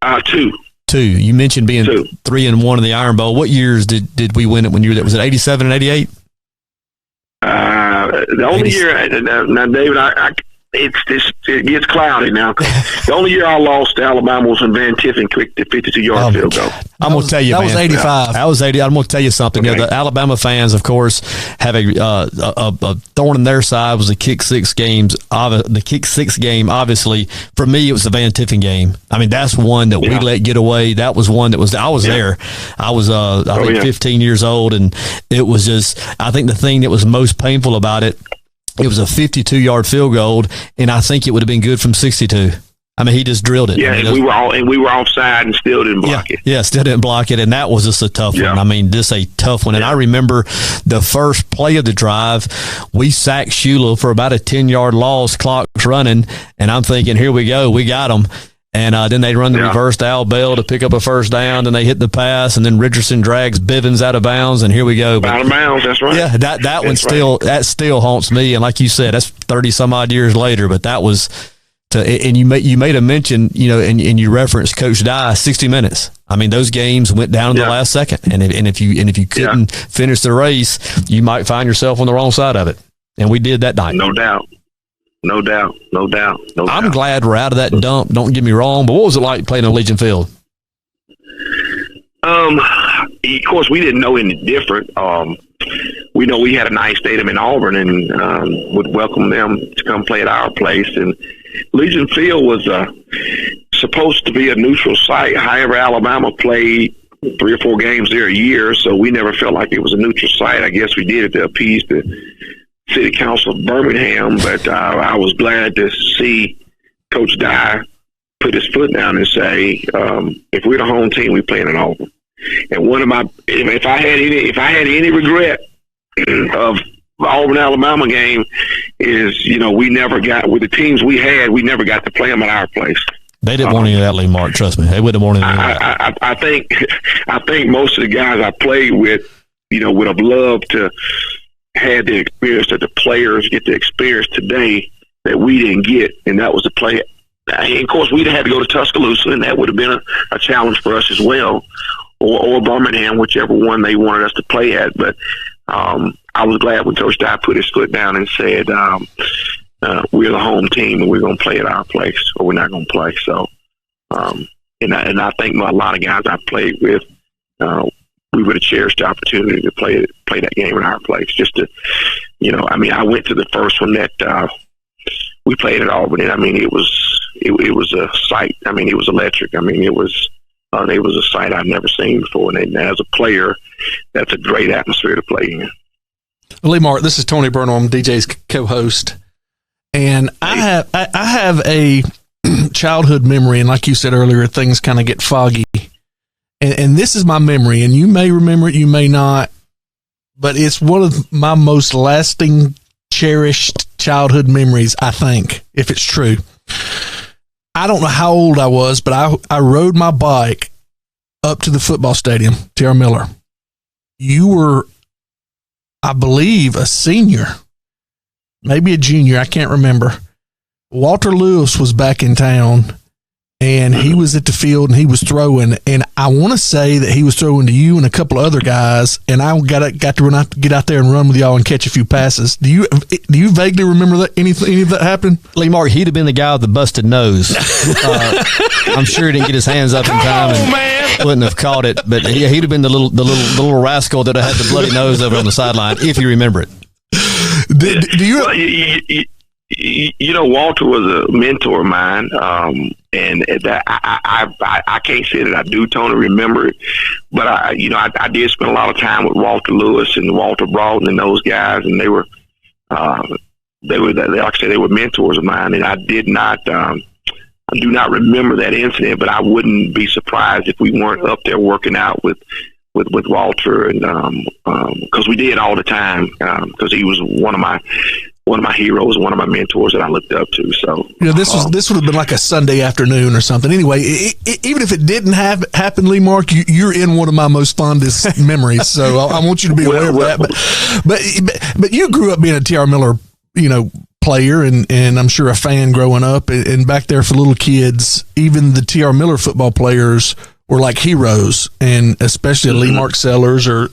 2. 2. You mentioned being 3-1 in the Iron Bowl. What years did we win it when you were there? Was it 87 and 88? The only year, now David, it gets cloudy now. The only year I lost to Alabama was when Van Tiffin kicked the 52-yard field goal. I'm going to tell you, that man. was 85. That was 80. I'm going to tell you something. Okay. The Alabama fans, of course, have a thorn in their side was the kick six games. The kick six game, obviously, for me, it was the Van Tiffin game. I mean, that's one that we let get away. That was one that was. I was there. I was, I think, 15 years old, and it was just. I think the thing that was most painful about it. It was a 52-yard field goal, and I think it would have been good from 62. I mean, he just drilled it. Yeah, I mean, we were offside and still didn't block it. Yeah, still didn't block it, and that was just a tough one. I mean, just a tough one. And I remember the first play of the drive, we sacked Shula for about a 10-yard loss, clock's running, and I'm thinking, here we go, we got him. And then they run the reverse to Al Bell to pick up a first down. Then they hit the pass, and then Richardson drags Bivens out of bounds, and here we go. Out of bounds, that's right. Yeah, that one still haunts me. And like you said, that's 30 some odd years later. But that was and you made a mention, and you referenced Coach Dye, 60 minutes. I mean, those games went down to the last second, and if you couldn't finish the race, you might find yourself on the wrong side of it. And we did that night. No doubt. I'm glad we're out of that dump. Don't get me wrong, but what was it like playing on Legion Field? Of course, we didn't know any different. We know we had a nice stadium in Auburn, and would welcome them to come play at our place. And Legion Field was supposed to be a neutral site. However, Alabama played 3 or 4 games there a year, so we never felt like it was a neutral site. I guess we did it to appease the City Council of Birmingham, but I was glad to see Coach Dye put his foot down and say, if we're the home team, we playing in Auburn. And one of my, if I had any regret of the Auburn Alabama game is, we never got, with the teams we had, we never got to play them at our place. They didn't want any of that, Lee Marke. Trust me, they wouldn't want any of that. I think most of the guys I played with, would have loved to had the experience that the players get the experience today that we didn't get, and that was the play. And of course, we'd have had to go to Tuscaloosa, and that would have been a challenge for us as well, or Birmingham, whichever one they wanted us to play at. But I was glad when Coach Dye put his foot down and said, we're the home team, and we're going to play at our place, or we're not going to play. So, and I think a lot of guys I played with, we would have cherished the opportunity to play that game in our place. Just to, I went to the first one that we played at Auburn, and I mean, it was a sight. I mean, it was electric. I mean, it was a sight I've never seen before. And as a player, that's a great atmosphere to play in. Lee Mark, this is Tony Burnham, DJ's co-host, and I have a childhood memory, and like you said earlier, things kind of get foggy, and this is my memory, and you may remember it, you may not, but it's one of my most lasting, cherished childhood memories, I think, if it's true. I don't know how old I was, but I rode my bike up to the football stadium, T.R. Miller. You were, I believe, a senior, maybe a junior. I can't remember. Walter Lewis was back in town, and he was at the field, and he was throwing. And I want to say that he was throwing to you and a couple of other guys, and I got to get out there and run with y'all and catch a few passes. Do you vaguely remember that any of that happened? Lee Mark, he'd have been the guy with the busted nose. I'm sure he didn't get his hands up in time and wouldn't have caught it. But he'd have been the little rascal that had the bloody nose over on the sideline, if you remember it. Do you? Well, you know, Walter was a mentor of mine, and that I can't say that I do totally remember it, but I did spend a lot of time with Walter Lewis and Walter Broughton and those guys, and they were like I said, they were mentors of mine, and I do not remember that incident, but I wouldn't be surprised if we weren't up there working out with Walter, and because we did all the time, because he was one of my heroes, one of my mentors that I looked up to. So this would have been like a Sunday afternoon or something. Anyway, even if it didn't happen, Lee Mark, you're in one of my most fondest memories. So I want you to be aware of that. But you grew up being a T.R. Miller, player, and I'm sure a fan growing up. And back there for little kids, even the T.R. Miller football players were like heroes, and especially Lee Mark Sellers or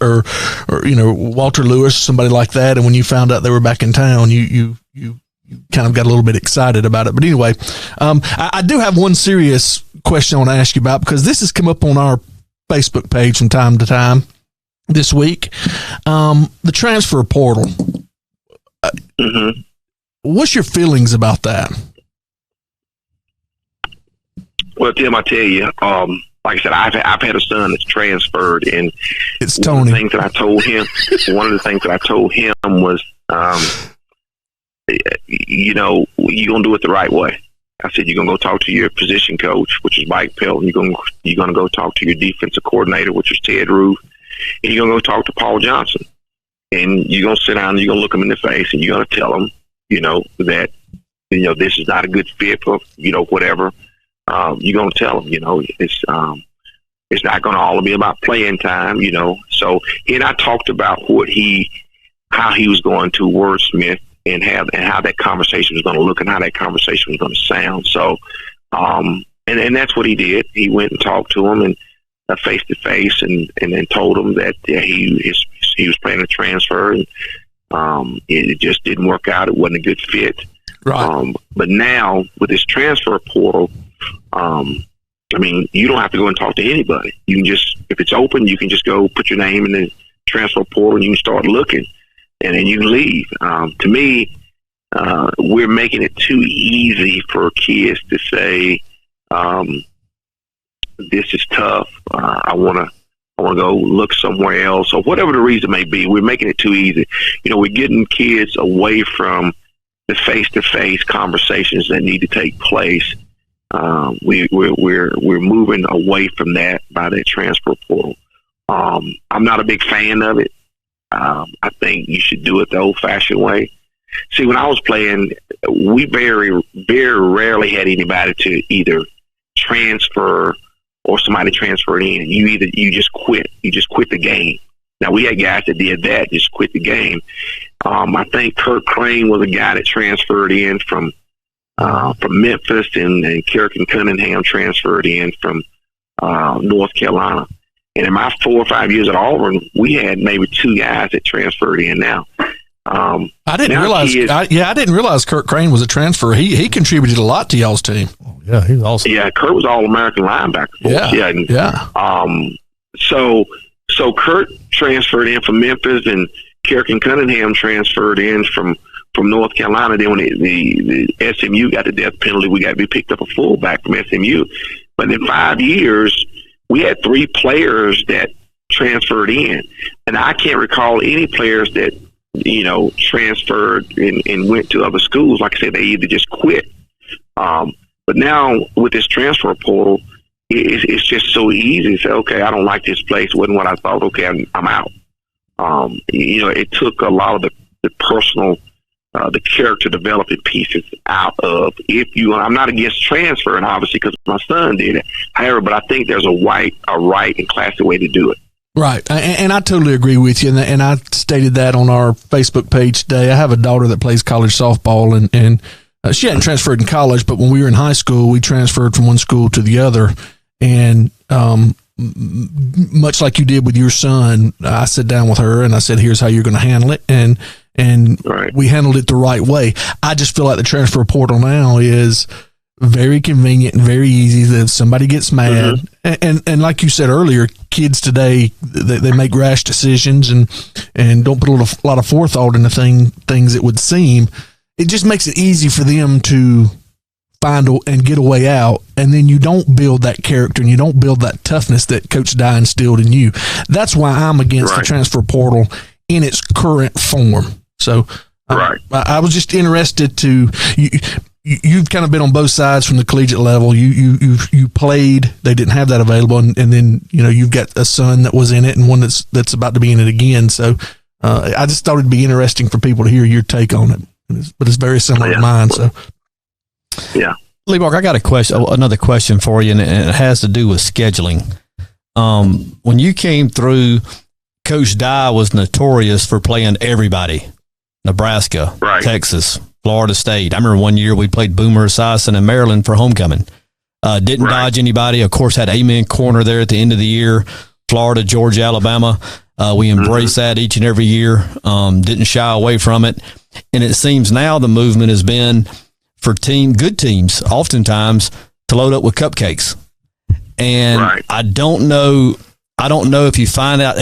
Walter Lewis, somebody like that. And when you found out they were back in town, you kind of got a little bit excited about it. But anyway, I do have one serious question I want to ask you about, because this has come up on our Facebook page from time to time this week. The transfer portal. What's your feelings about that? Well, Tim, I tell you, like I said, I've had a son that's transferred, and it's Tony. One of the things that I told him was, you're gonna do it the right way. I said, you're gonna go talk to your position coach, which is Mike Pelt, and you're gonna go talk to your defensive coordinator, which is Ted Roof, and you're gonna go talk to Paul Johnson, and you're gonna sit down and you're gonna look them in the face, and you're gonna tell them, that this is not a good fit for whatever. You're going to tell him, it's not going to all be about playing time, So he and I talked about how he was going to wordsmith and how that conversation was going to look and how that conversation was going to sound. So, and that's what he did. He went and talked to him and face to face, and then told him that he was planning to transfer, and it just didn't work out. It wasn't a good fit. Right. But now with this transfer portal, you don't have to go and talk to anybody. You can just, if it's open, you can just go put your name in the transfer portal and you can start looking, and then you can leave. To me, we're making it too easy for kids to say, this is tough. I want to go look somewhere else, or whatever the reason may be. We're making it too easy. We're getting kids away from the face-to-face conversations that need to take place. We're moving away from that by that transfer portal. I'm not a big fan of it. I think you should do it the old-fashioned way. See, when I was playing, we very, very rarely had anybody to either transfer or somebody transferred in. You just quit. You just quit the game. Now, we had guys that did that, just quit the game. I think Kurt Crane was a guy that transferred in from Memphis, and Kirk Cunningham transferred in from North Carolina. And in my 4 or 5 years at Auburn, we had maybe 2 guys that transferred in now. I didn't realize Kurt Crane was a transfer. He contributed a lot to y'all's team. Oh, yeah, he was awesome. Yeah, Kurt was All-American linebacker. Yeah. So Kurt transferred in from Memphis, and Kirk Cunningham transferred in from North Carolina. Then when the SMU got the death penalty, we picked up a fullback from SMU. But in 5 years, we had 3 players that transferred in, and I can't recall any players that transferred and went to other schools, like I said, they either just quit. But now with this transfer portal, it's just so easy to say, okay, I don't like this place. Wasn't what I thought. Okay, I'm out. It took a lot of the personal, the character development pieces out of. I'm not against transferring, obviously, because my son did it. However, but I think there's a right and classy way to do it. Right. And I totally agree with you. And I stated that on our Facebook page today. I have a daughter that plays college softball, and she hadn't transferred in college, but when we were in high school, we transferred from one school to the other. And much like you did with your son, I sat down with her and I said, here's how you're going to handle it. And right. We handled it the right way. I just feel like the transfer portal now is very convenient and very easy that if somebody gets mad, and like you said earlier, kids today, they make rash decisions and don't put a lot of forethought into things it would seem. It just makes it easy for them to find and get a way out, and then you don't build that character and you don't build that toughness that Coach Dye instilled in you. That's why I'm against the transfer portal in its current form. So I was just interested to you've kind of been on both sides from the collegiate level. You played, they didn't have that available, and then you've got a son that was in it and one that's about to be in it again. So I just thought it'd be interesting for people to hear your take on it. But it's very similar to mine. So yeah, Lee Mark, I got another question for you, and it has to do with scheduling. When you came through, Coach Dye was notorious for playing everybody. Nebraska, Texas, Florida State. I remember one year we played Boomer Esiason in Maryland for homecoming. Didn't dodge anybody. Of course, had Amen Corner there at the end of the year. Florida, Georgia, Alabama. We embrace that each and every year. Didn't shy away from it. And it seems now the movement has been for good teams, oftentimes, to load up with cupcakes. And I don't know if you find out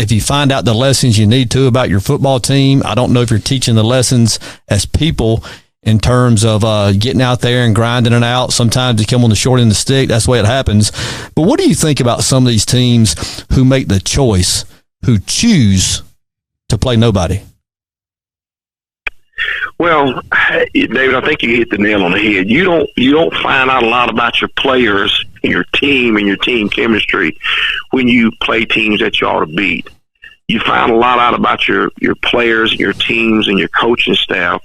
the lessons you need to about your football team. I don't know if you're teaching the lessons as people in terms of getting out there and grinding it out. Sometimes you come on the short end of the stick. That's the way it happens. But what do you think about some of these teams who make the choice, who choose to play nobody? Well, David, I think you hit the nail on the head. You don't find out a lot about your players and your team and your team chemistry when you play teams that you ought to beat. You find a lot out about your players and your teams and your coaching staff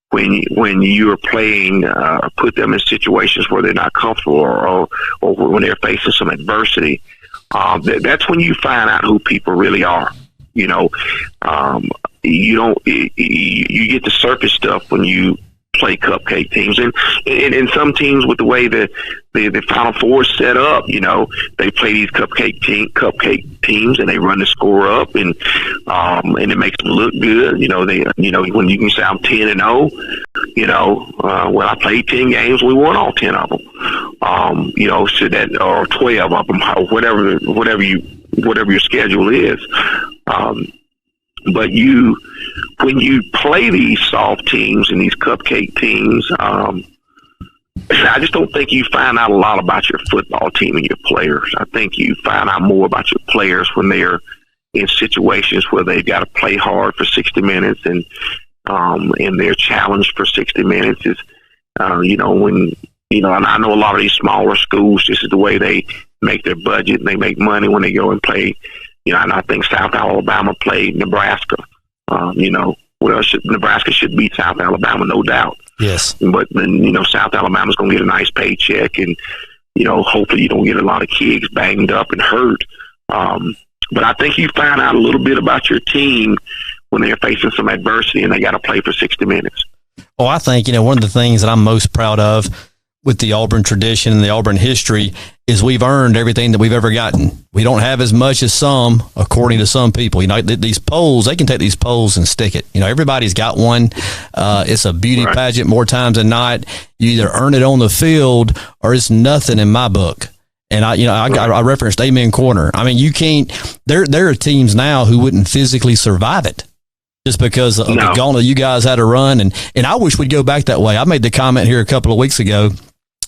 when you are playing, put them in situations where they're not comfortable or when they're facing some adversity. That's when you find out who people really are. You get the surface stuff when you play cupcake teams, and some teams with the way the Final Four is set up, they play these cupcake teams and they run the score up and it makes them look good. When you can say I'm 10-0, well, I played 10 games, we won all 10 of them. So that, or 12 of them, whatever your schedule is. But when you play these soft teams and these cupcake teams, I just don't think you find out a lot about your football team and your players. I think you find out more about your players when they're in situations where they've got to play hard for 60 minutes and they're challenged for 60 minutes. Is and I know a lot of these smaller schools, this is the way they make their budget and they make money when they go and play. And I think South Alabama played Nebraska. Nebraska should beat South Alabama, no doubt. Yes. But then, South Alabama's going to get a nice paycheck, and hopefully you don't get a lot of kids banged up and hurt. But I think you find out a little bit about your team when they're facing some adversity and they got to play for 60 minutes. Oh, I think one of the things that I'm most proud of with the Auburn tradition and the Auburn history is we've earned everything that we've ever gotten. We don't have as much as some, according to some people. These polls, they can take these polls and stick it. Everybody's got one. It's a beauty pageant more times than not. You either earn it on the field or it's nothing in my book. And I referenced Amen Corner. I mean, you can't. There are teams now who wouldn't physically survive it just because of the gauntlet you guys had to run. And I wish we'd go back that way. I made the comment here a couple of weeks ago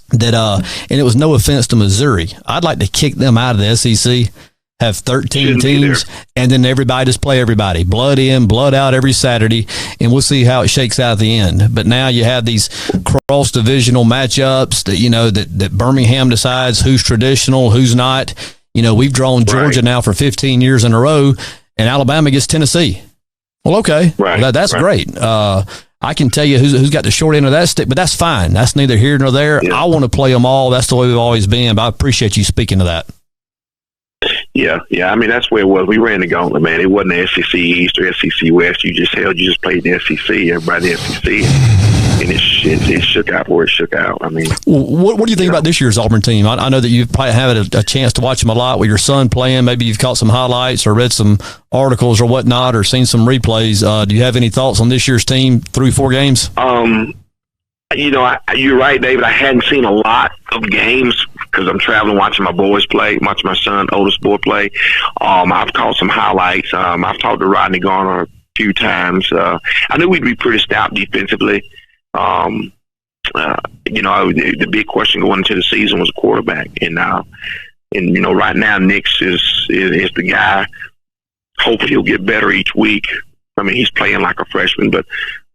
that and it was no offense to Missouri. I'd like to kick them out of the SEC have 13 teams, and then everybody just play everybody. Blood in, blood out every Saturday, and we'll see how it shakes out at the end. But now you have these cross-divisional matchups that Birmingham decides who's traditional, who's not. We've drawn Georgia now for 15 years in a row, and Alabama gets Tennessee. Well, okay. Right. That's great. I can tell you who's got the short end of that stick, but that's fine. That's neither here nor there. Yeah. I want to play them all. That's the way we've always been, but I appreciate you speaking to that. Yeah. I mean, that's where it was. We ran the gauntlet, man. It wasn't the SEC East or SEC West. You just played the SEC, everybody in the SEC, and it shook out where it shook out. I mean, what do you think about this year's Auburn team? I know that you've probably had a chance to watch them a lot with your son playing. Maybe you've caught some highlights or read some articles or whatnot or seen some replays. Do you have any thoughts on this year's team through 4 games? You're right, David. I hadn't seen a lot of games because I'm traveling, watching my boys play, watching my son, oldest boy, play. I've caught some highlights. I've talked to Rodney Garner a few times. I knew we'd be pretty stout defensively. The big question going into the season was quarterback, and right now Nix is the guy. Hopefully he'll get better each week. I mean, he's playing like a freshman, but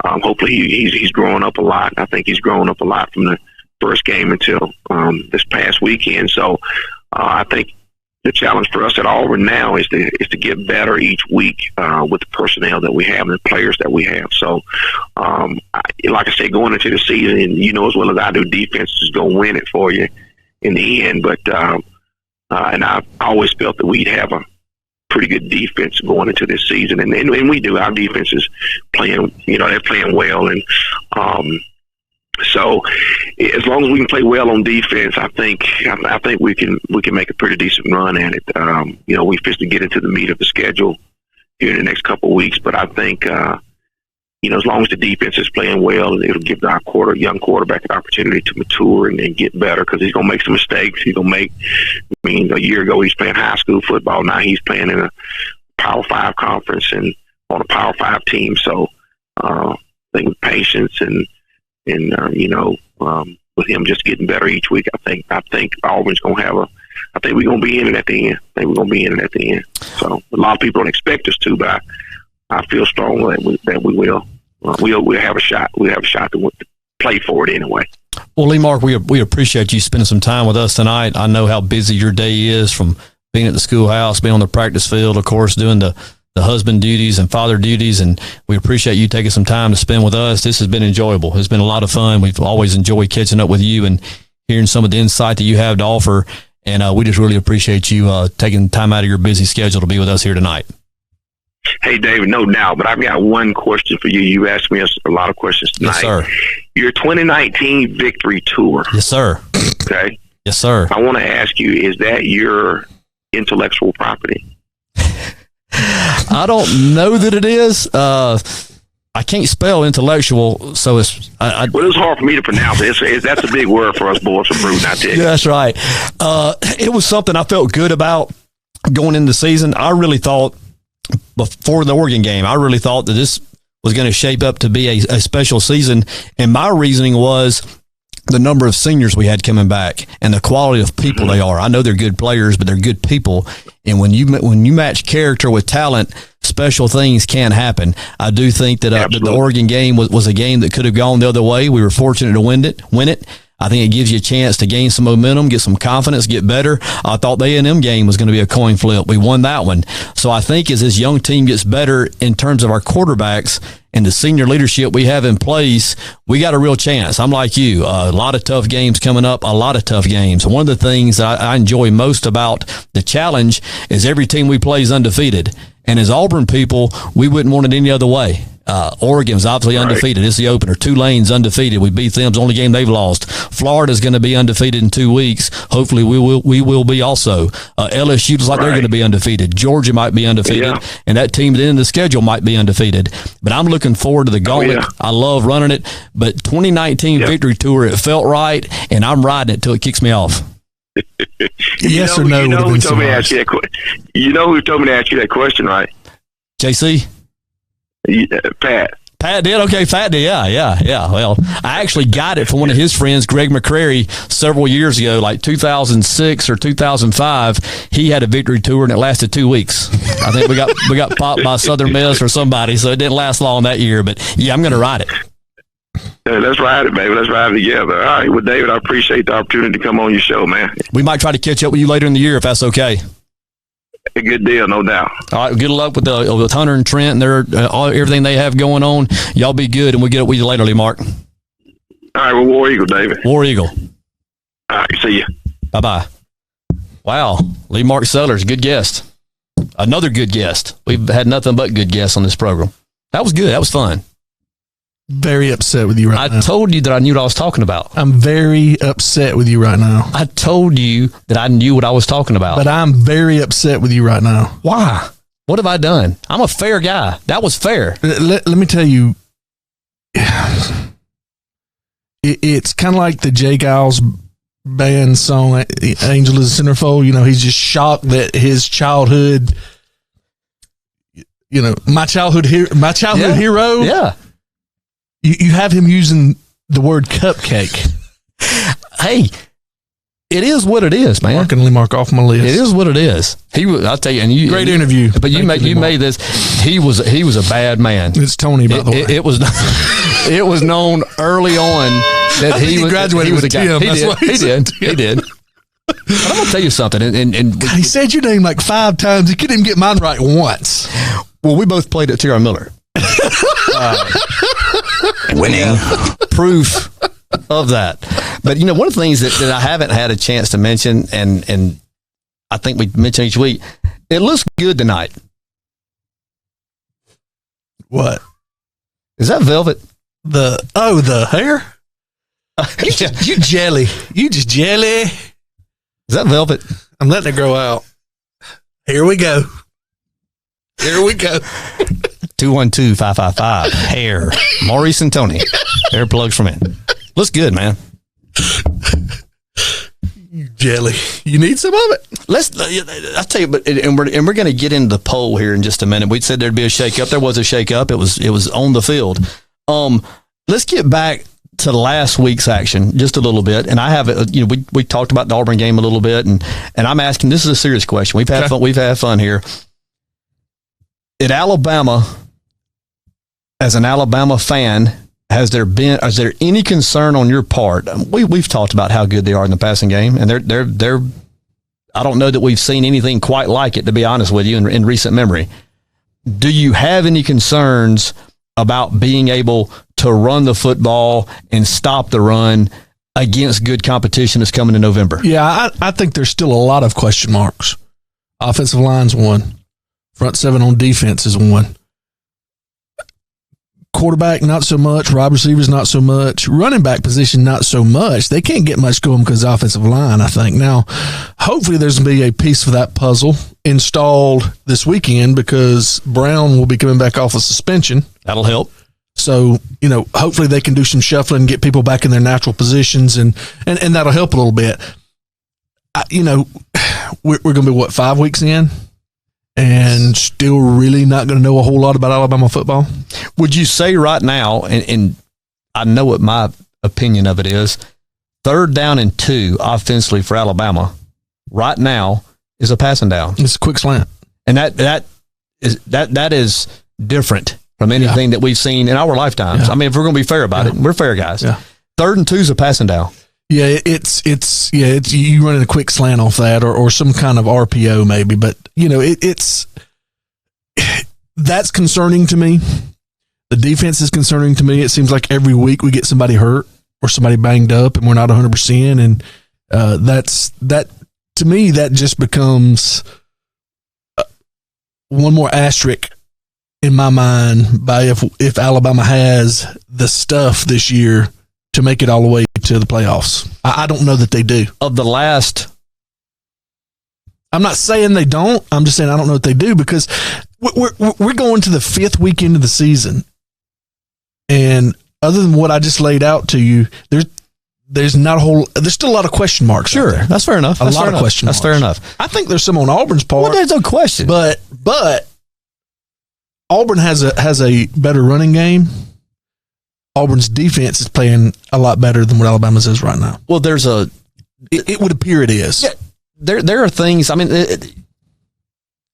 hopefully he's growing up a lot. I think he's growing up a lot from the first game until this past weekend. So I think the challenge for us at Auburn now is to get better each week with the personnel that we have and the players that we have. So, like I said, going into the season, and you know as well as I do, defense is going to win it for you in the end. But and I always felt that we'd have a pretty good defense going into this season, and we do. Our defense is playing, they're playing well, and so as long as we can play well on defense, I think we can make a pretty decent run at it. We just to get into the meat of the schedule here in the next couple of weeks, but I think as long as the defense is playing well, it'll give our young quarterback an opportunity to mature and get better, because he's going to make some mistakes. He's going to a year ago he's playing high school football. Now he's playing in a Power 5 conference and on a Power 5 team. So I think with patience and with him just getting better each week, I think Auburn's going to have I think we're going to be in it at the end. So a lot of people don't expect us to, but I feel strongly that we will. We'll have a shot. We have a shot to play for it anyway. Well, Lee Mark, we appreciate you spending some time with us tonight. I know how busy your day is, from being at the schoolhouse, being on the practice field, of course, doing the husband duties and father duties, and we appreciate you taking some time to spend with us. This has been enjoyable. It's been a lot of fun. We've always enjoyed catching up with you and hearing some of the insight that you have to offer, and we just really appreciate you taking time out of your busy schedule to be with us here tonight. Hey, David, no doubt, but I've got one question for you. You asked me a lot of questions tonight. Yes, sir. Your 2019 victory tour. Yes, sir. Okay. Yes, sir. I want to ask you, is that your intellectual property? I don't know that it is. I can't spell intellectual, so it's... Well, it was hard for me to pronounce it. That's a big word for us boys from Bruton, I tell you. Yeah, that's right. It was something I felt good about going into the season. I really thought, before the Oregon game, I really thought that this was going to shape up to be a special season, and my reasoning was the number of seniors we had coming back and the quality of people they are. I know they're good players, but they're good people, and when you match character with talent, special things can happen. I do think that the Oregon game was a game that could have gone the other way. We were fortunate to win it. I think it gives you a chance to gain some momentum, get some confidence, get better. I thought the A&M game was going to be a coin flip. We won that one. So I think as this young team gets better in terms of our quarterbacks and the senior leadership we have in place, we got a real chance. I'm like you. A lot of tough games coming up, a lot of tough games. One of the things that I enjoy most about the challenge is every team we play is undefeated. And as Auburn people, we wouldn't want it any other way. Oregon's obviously undefeated. It's the opener. Tulane's undefeated. We beat them. It's the only game they've lost. Florida's going to be undefeated in 2 weeks. Hopefully we will be also. LSU looks like they're going to be undefeated. Georgia might be undefeated. And that team at the end of the schedule might be undefeated. But I'm looking forward to the gauntlet. I love running it. But 2019 victory tour, it felt right, and I'm riding it till it kicks me off. Yes or no? You know who told me to ask you that question? You know who told me to ask you that question, right? JC? Pat. Pat did? Okay, Pat did. Yeah. Well, I actually got it from one of his friends, Greg McCrary, several years ago, like 2006 or 2005. He had a victory tour, and it lasted 2 weeks. I think we got popped by Southern Miss or somebody, so it didn't last long that year. But, yeah, I'm going to ride it. Yeah, let's ride it, baby. Let's ride it together. All right. Well, David, I appreciate the opportunity to come on your show, man. We might try to catch up with you later in the year if that's okay. A good deal, no doubt. All right, good luck with Hunter and Trent and everything they have going on. Y'all be good, and we'll get up with you later, Lee Mark. All right, well, War Eagle, David. War Eagle. All right, see you. Bye-bye. Wow, Lee Marke Sellers, good guest. Another good guest. We've had nothing but good guests on this program. That was good. That was fun. Very upset with you right now. I told you that I knew what I was talking about. I'm very upset with you right now. I told you that I knew what I was talking about. But I'm very upset with you right now. Why? What have I done? I'm a fair guy. That was fair. Let me tell you, it's kind of like the Jay Giles band song, Angel is a Centerfold. You know, he's just shocked that his childhood, my childhood hero. Yeah. You have him using the word cupcake. Hey, it is what it is, man. Mark and Lee Mark off my list. It is what it is. I'll tell you, and great interview. But you made this. He was a bad man. It's Tony, by the way. It was known early on that he graduated with a guy. He did. But I'm gonna tell you something. And God, he said your name like 5 times. He couldn't even get mine right once. Well, we both played at T.R. Miller. Winning. Proof of that. But one of the things that I haven't had a chance to mention, and I think we mention each week, it looks good tonight. What? Is that velvet? The hair? You jelly. You just jelly. Is that velvet? I'm letting it grow out. Here we go. 212-555 hair. Maurice and Tony. Hair plugs from it. Looks good, man. Jelly. You need some of it? I'll tell you, we're going to get into the poll here in just a minute. We said there'd be a shakeup. There was a shakeup. It was on the field. Let's get back to last week's action just a little bit. And I have we talked about the Auburn game a little bit, and I'm asking. This is a serious question. We've had fun. We've had fun here. At Alabama, as an Alabama fan, is there any concern on your part? We've talked about how good they are in the passing game, and they're I don't know that we've seen anything quite like it, to be honest with you, in recent memory. Do you have any concerns about being able to run the football and stop the run against good competition that's coming in November? Yeah, I think there's still a lot of question marks. Offensive line's one. Front seven on defense is one. Quarterback, not so much. Wide receivers, not so much. Running back position, not so much. They can't get much going because of offensive line, I think. Now, hopefully there's going to be a piece of that puzzle installed this weekend because Brown will be coming back off of suspension. That'll help. So, hopefully they can do some shuffling and get people back in their natural positions, and that'll help a little bit. We're going to be, 5 weeks in? And still really not going to know a whole lot about Alabama football? Would you say right now, and I know what my opinion of it is, 3rd down and 2 offensively for Alabama right now is a passing down. It's a quick slant. And that is different from anything that we've seen in our lifetimes. Yeah. I mean, if we're going to be fair about it, we're fair guys. Yeah. 3rd and 2 is a passing down. Yeah, it's you running a quick slant off that or some kind of RPO maybe, but that's concerning to me. The defense is concerning to me. It seems like every week we get somebody hurt or somebody banged up and we're not 100%, and that to me that just becomes one more asterisk in my mind by if Alabama has the stuff this year to make it all the way to the playoffs. I don't know that they do. Of the last... I'm not saying they don't. I'm just saying I don't know that they do because we're going to the 5th weekend of the season. And other than what I just laid out to you, there's not a whole... There's still a lot of question marks. Sure. That's fair enough. A lot of question marks. That's fair enough. I think there's some on Auburn's part. Well, there's no question. But Auburn has a better running game. Auburn's defense is playing a lot better than what Alabama's is right now. Well, it would appear it is. Yeah, there are things. I mean,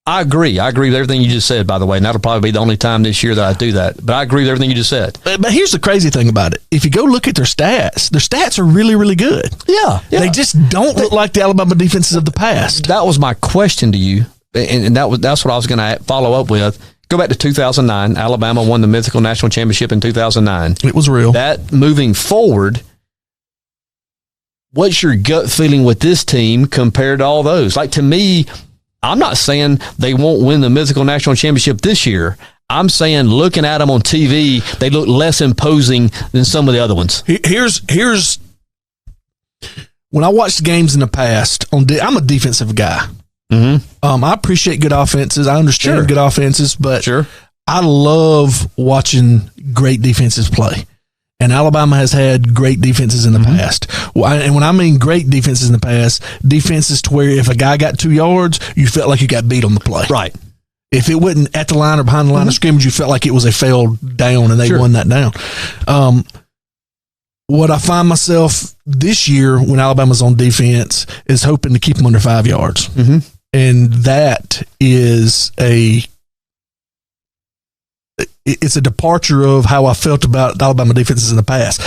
I agree. I agree with everything you just said, by the way, and that'll probably be the only time this year that I do that. But I agree with everything you just said. But here's the crazy thing about it. If you go look at their stats are really, really good. Yeah. They just don't look like the Alabama defenses of the past. That was my question to you, and that's what I was going to follow up with. Go back to 2009. Alabama won the mythical national championship in 2009. It was real. That moving forward, what's your gut feeling with this team compared to all those? Like, to me, I'm not saying they won't win the mythical national championship this year. I'm saying, looking at them on TV, they look less imposing than some of the other ones. Here's when I watched games in the past. I'm a defensive guy. Mm-hmm. I appreciate good offenses. I understand good offenses, but I love watching great defenses play. And Alabama has had great defenses in the past. And when I mean great defenses in the past, defenses to where if a guy got 2 yards, you felt like you got beat on the play. Right. If it wasn't at the line or behind the line of scrimmage, you felt like it was a failed down and they won that down. What I find myself this year when Alabama's on defense is hoping to keep them under 5 yards. Mm-hmm. And that is it's a departure of how I felt about Alabama defenses in the past.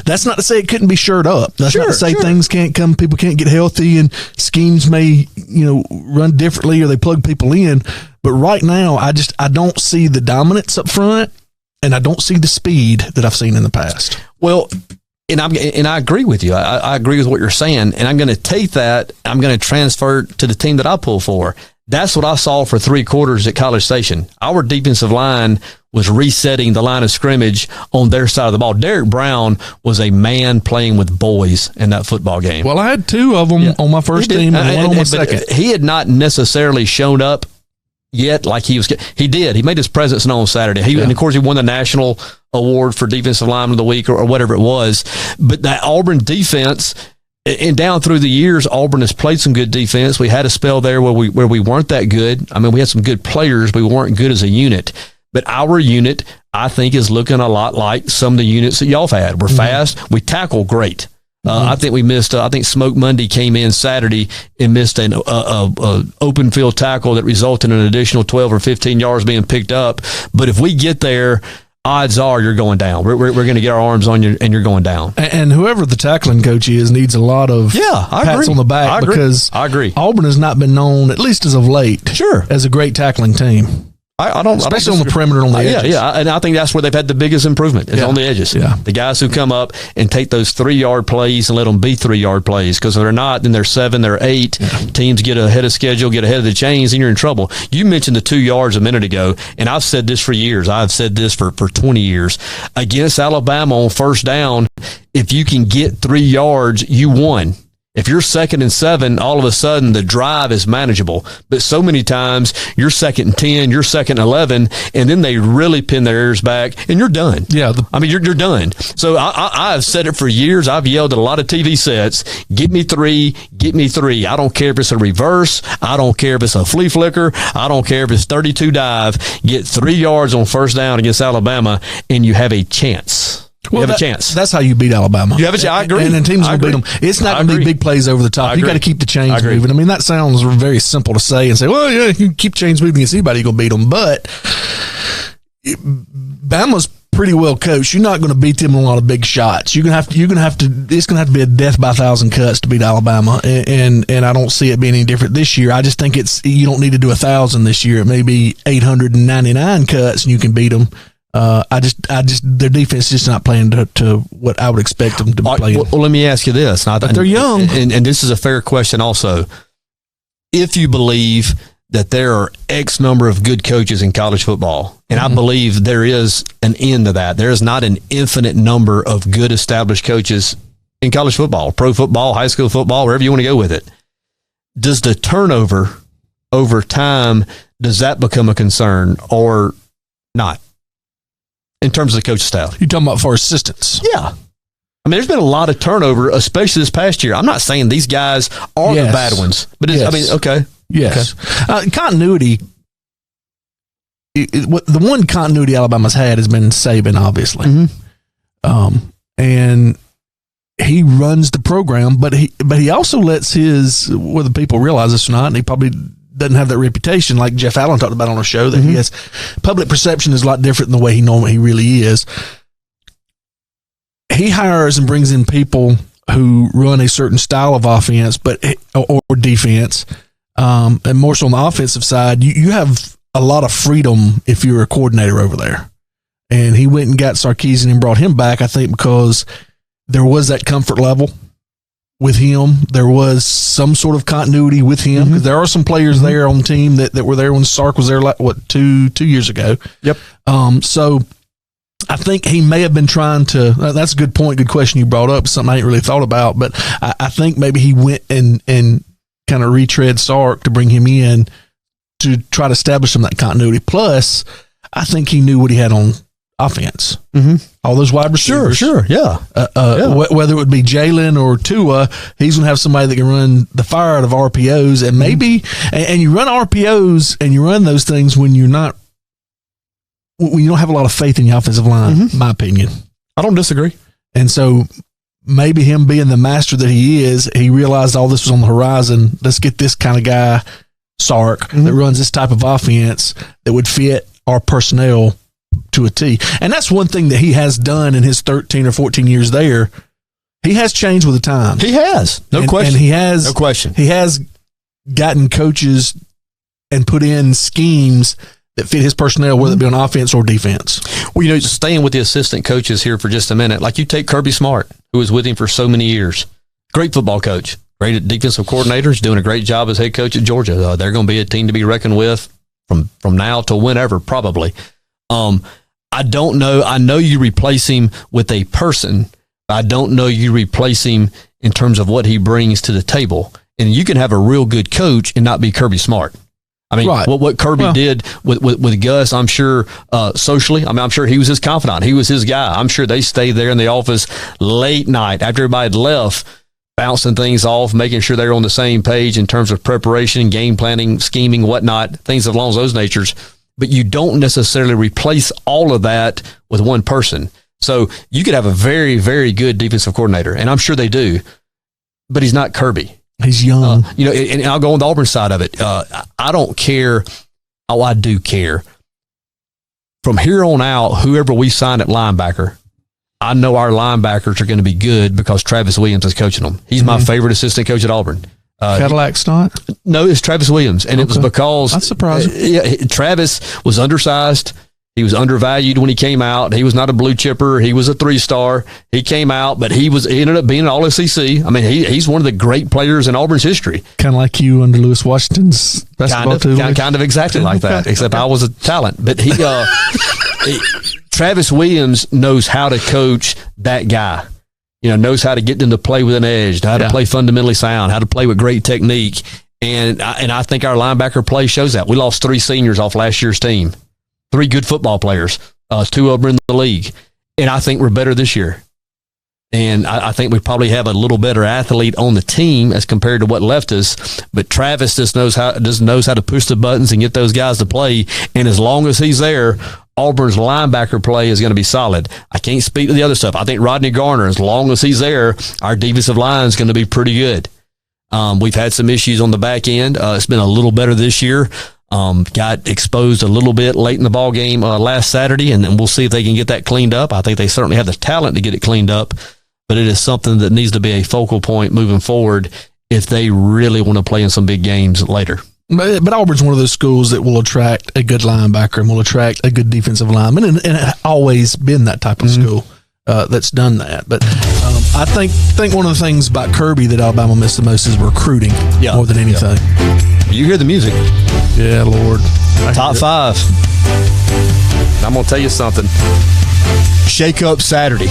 That's not to say it couldn't be shored up. That's not to say things can't come, people can't get healthy, and schemes may, run differently or they plug people in. But right now, I don't see the dominance up front, and I don't see the speed that I've seen in the past. Well, and I agree with you. I agree with what you're saying, and I'm going to take that. I'm going to transfer it to the team that I pull for. That's what I saw for 3 quarters at College Station. Our defensive line was resetting the line of scrimmage on their side of the ball. Derek Brown was a man playing with boys in that football game. Well, I had 2 of them on my first team and one on my second. He had not necessarily shown up yet like he was. He did. He made his presence known on Saturday. And, of course, he won the national award for Defensive Lineman of the Week or whatever it was. But that Auburn defense, and down through the years, Auburn has played some good defense. We had a spell there where we weren't that good. I mean, we had some good players, but we weren't good as a unit. But our unit, I think, is looking a lot like some of the units that y'all have had. We're fast. We tackle great. I think we missed. I think Smoke Monday came in Saturday and missed an open field tackle that resulted in an additional 12 or 15 yards being picked up. But if we get there, odds are you're going down. We're going to get our arms on you, and you're going down. And whoever the tackling coach is needs a lot of pats on the back because I agree. Auburn has not been known, at least as of late, as a great tackling team. Especially on the perimeter, on the edges. Yeah, and I think that's where they've had the biggest improvement is on the edges. Yeah. The guys who come up and take those 3-yard plays and let them be 3-yard plays, because if they're not, then they're 7, they're 8. Yeah. Teams get ahead of schedule, get ahead of the chains, and you're in trouble. You mentioned the 2 yards a minute ago, and I've said this for years. I've said this for 20 years. Against Alabama on first down, if you can get 3 yards, you won. If you're 2nd and 7, all of a sudden the drive is manageable. But so many times you're 2nd and 10, you're 2nd and 11, and then they really pin their ears back, and you're done. Yeah, you're done. So I've said it for years. I've yelled at a lot of TV sets, get me 3, get me 3. I don't care if it's a reverse. I don't care if it's a flea flicker. I don't care if it's 32 dive. Get 3 yards on first down against Alabama, and you have a chance. You have a chance. That's how you beat Alabama. You have a chance. I agree. And then teams will beat them. It's not going to be big plays over the top. You got to keep the chains moving. I mean, that sounds very simple to say and say, well, yeah, you can keep chains moving against anybody, you're going to beat them. But Bama's pretty well coached. You're not going to beat them in a lot of big shots. It's going to have to be a death by 1,000 cuts to beat Alabama. And I don't see it being any different this year. I just think you don't need to do 1,000 this year. It may be 899 cuts and you can beat them. Their defense is just not playing to what I would expect them to be playing. Well, let me ask you this. But they're young. And this is a fair question also. If you believe that there are X number of good coaches in college football, and I believe there is an end to that. There is not an infinite number of good established coaches in college football, pro football, high school football, wherever you want to go with it. Does the turnover over time, does that become a concern or not? In terms of the coaching staff. You're talking about for assistants. Yeah. I mean, there's been a lot of turnover, especially this past year. I'm not saying these guys are the bad ones, but okay. Yes. Okay. Continuity. The one continuity Alabama's had has been Saban, obviously. And he runs the program, but he also lets whether people realize this or not, and he probably doesn't have that reputation like Jeff Allen talked about on a show, that he has public perception is a lot different than the way he really is. He hires and brings in people who run a certain style of offense, or defense, and more so on the offensive side. You have a lot of freedom if you're a coordinator over there. And he went and got Sarkisian and brought him back, I think, because there was that comfort level with him. There was some sort of continuity with him, because there are some players there on the team that were there when Sark was there, like, 2 years ago. Yep. So I think he may have been trying to, that's a good point, good question you brought up, something I ain't really thought about, but I think maybe he went and kind of retread Sark to bring him in to try to establish some of that continuity. Plus, I think he knew what he had on offense. All those wide receivers. Sure, yeah. Whether it would be Jalen or Tua, he's going to have somebody that can run the fire out of RPOs, and maybe, and you run RPOs and you run those things when you don't have a lot of faith in your offensive line, in my opinion. I don't disagree. And so maybe him being the master that he is, he realized all this was on the horizon. Let's get this kind of guy, Sark, that runs this type of offense that would fit our personnel to a T. And that's one thing that he has done in his 13 or 14 years there. He has changed with the times. He has. No question. And he has. No question. He has gotten coaches and put in schemes that fit his personnel, whether it be on offense or defense. Well, just staying with the assistant coaches here for just a minute, like you take Kirby Smart, who was with him for so many years. Great football coach. Great defensive coordinators, doing a great job as head coach at Georgia. They're going to be a team to be reckoned with from now to whenever, probably. I don't know. I know you replace him with a person. I don't know you replace him in terms of what he brings to the table. And you can have a real good coach and not be Kirby Smart. I mean, what Kirby did with Gus, I'm sure socially, I'm sure he was his confidant. He was his guy. I'm sure they stayed there in the office late night after everybody had left, bouncing things off, making sure they were on the same page in terms of preparation, game planning, scheming, whatnot, things along those natures. But you don't necessarily replace all of that with one person. So you could have a very, very good defensive coordinator, and I'm sure they do, but he's not Kirby. He's young. And I'll go on the Auburn side of it. I don't care. Oh, I do care. From here on out, whoever we sign at linebacker, I know our linebackers are going to be good because Travis Williams is coaching them. He's my favorite assistant coach at Auburn. Cadillac's not? No, it's Travis Williams. And it was because that's surprising. Travis was undersized. He was undervalued when he came out. He was not a blue chipper. He was a 3-star. He came out, but he ended up being an All-SEC. I mean, he's one of the great players in Auburn's history. Kind of like you under Lewis Washington's basketball team. Kind of exactly like that, except I was a talent. But Travis Williams knows how to coach that guy. Knows how to get them to play with an edge, how to play fundamentally sound, how to play with great technique. And I think our linebacker play shows that. We lost 3 seniors off last year's team. 3 good football players, 2 of them in the league. And I think we're better this year. And I think we probably have a little better athlete on the team as compared to what left us. But Travis just knows how to push the buttons and get those guys to play. And as long as he's there, Auburn's linebacker play is going to be solid. I can't speak to the other stuff. I think Rodney Garner, as long as he's there, our defensive line is going to be pretty good. We've had some issues on the back end. It's been a little better this year. Got exposed a little bit late in the ball game last Saturday, and we'll see if they can get that cleaned up. I think they certainly have the talent to get it cleaned up, but it is something that needs to be a focal point moving forward if they really want to play in some big games later. But Auburn's one of those schools that will attract a good linebacker and will attract a good defensive lineman, and it's always been that type of school that's done that. But I think one of the things about Kirby that Alabama missed the most is recruiting more than anything. You hear the music. Yeah, Lord. Top 5. I'm going to tell you something. Shake Up Saturday.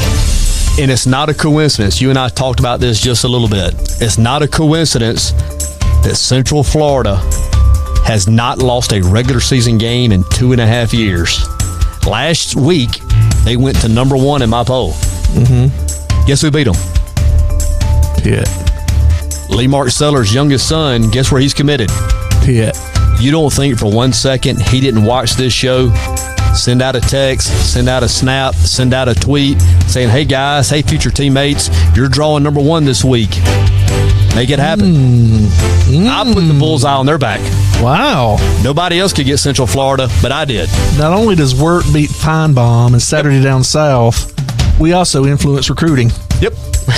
And it's not a coincidence. You and I talked about this just a little bit. It's not a coincidence that Central Florida has not lost a regular season game in 2.5 years. Last week, they went to number 1 in my poll. Guess who beat them? Pitt. Marke Sellers' youngest son, guess where he's committed? Pitt. You don't think for one second he didn't watch this show send out a text, send out a snap, send out a tweet saying, hey guys, hey future teammates, you're drawing number 1 this week. Make it happen. I put the bullseye on their back. Wow. Nobody else could get Central Florida, but I did. Not only does work beat Feinbaum and Saturday Down South, we also influence recruiting. Yep.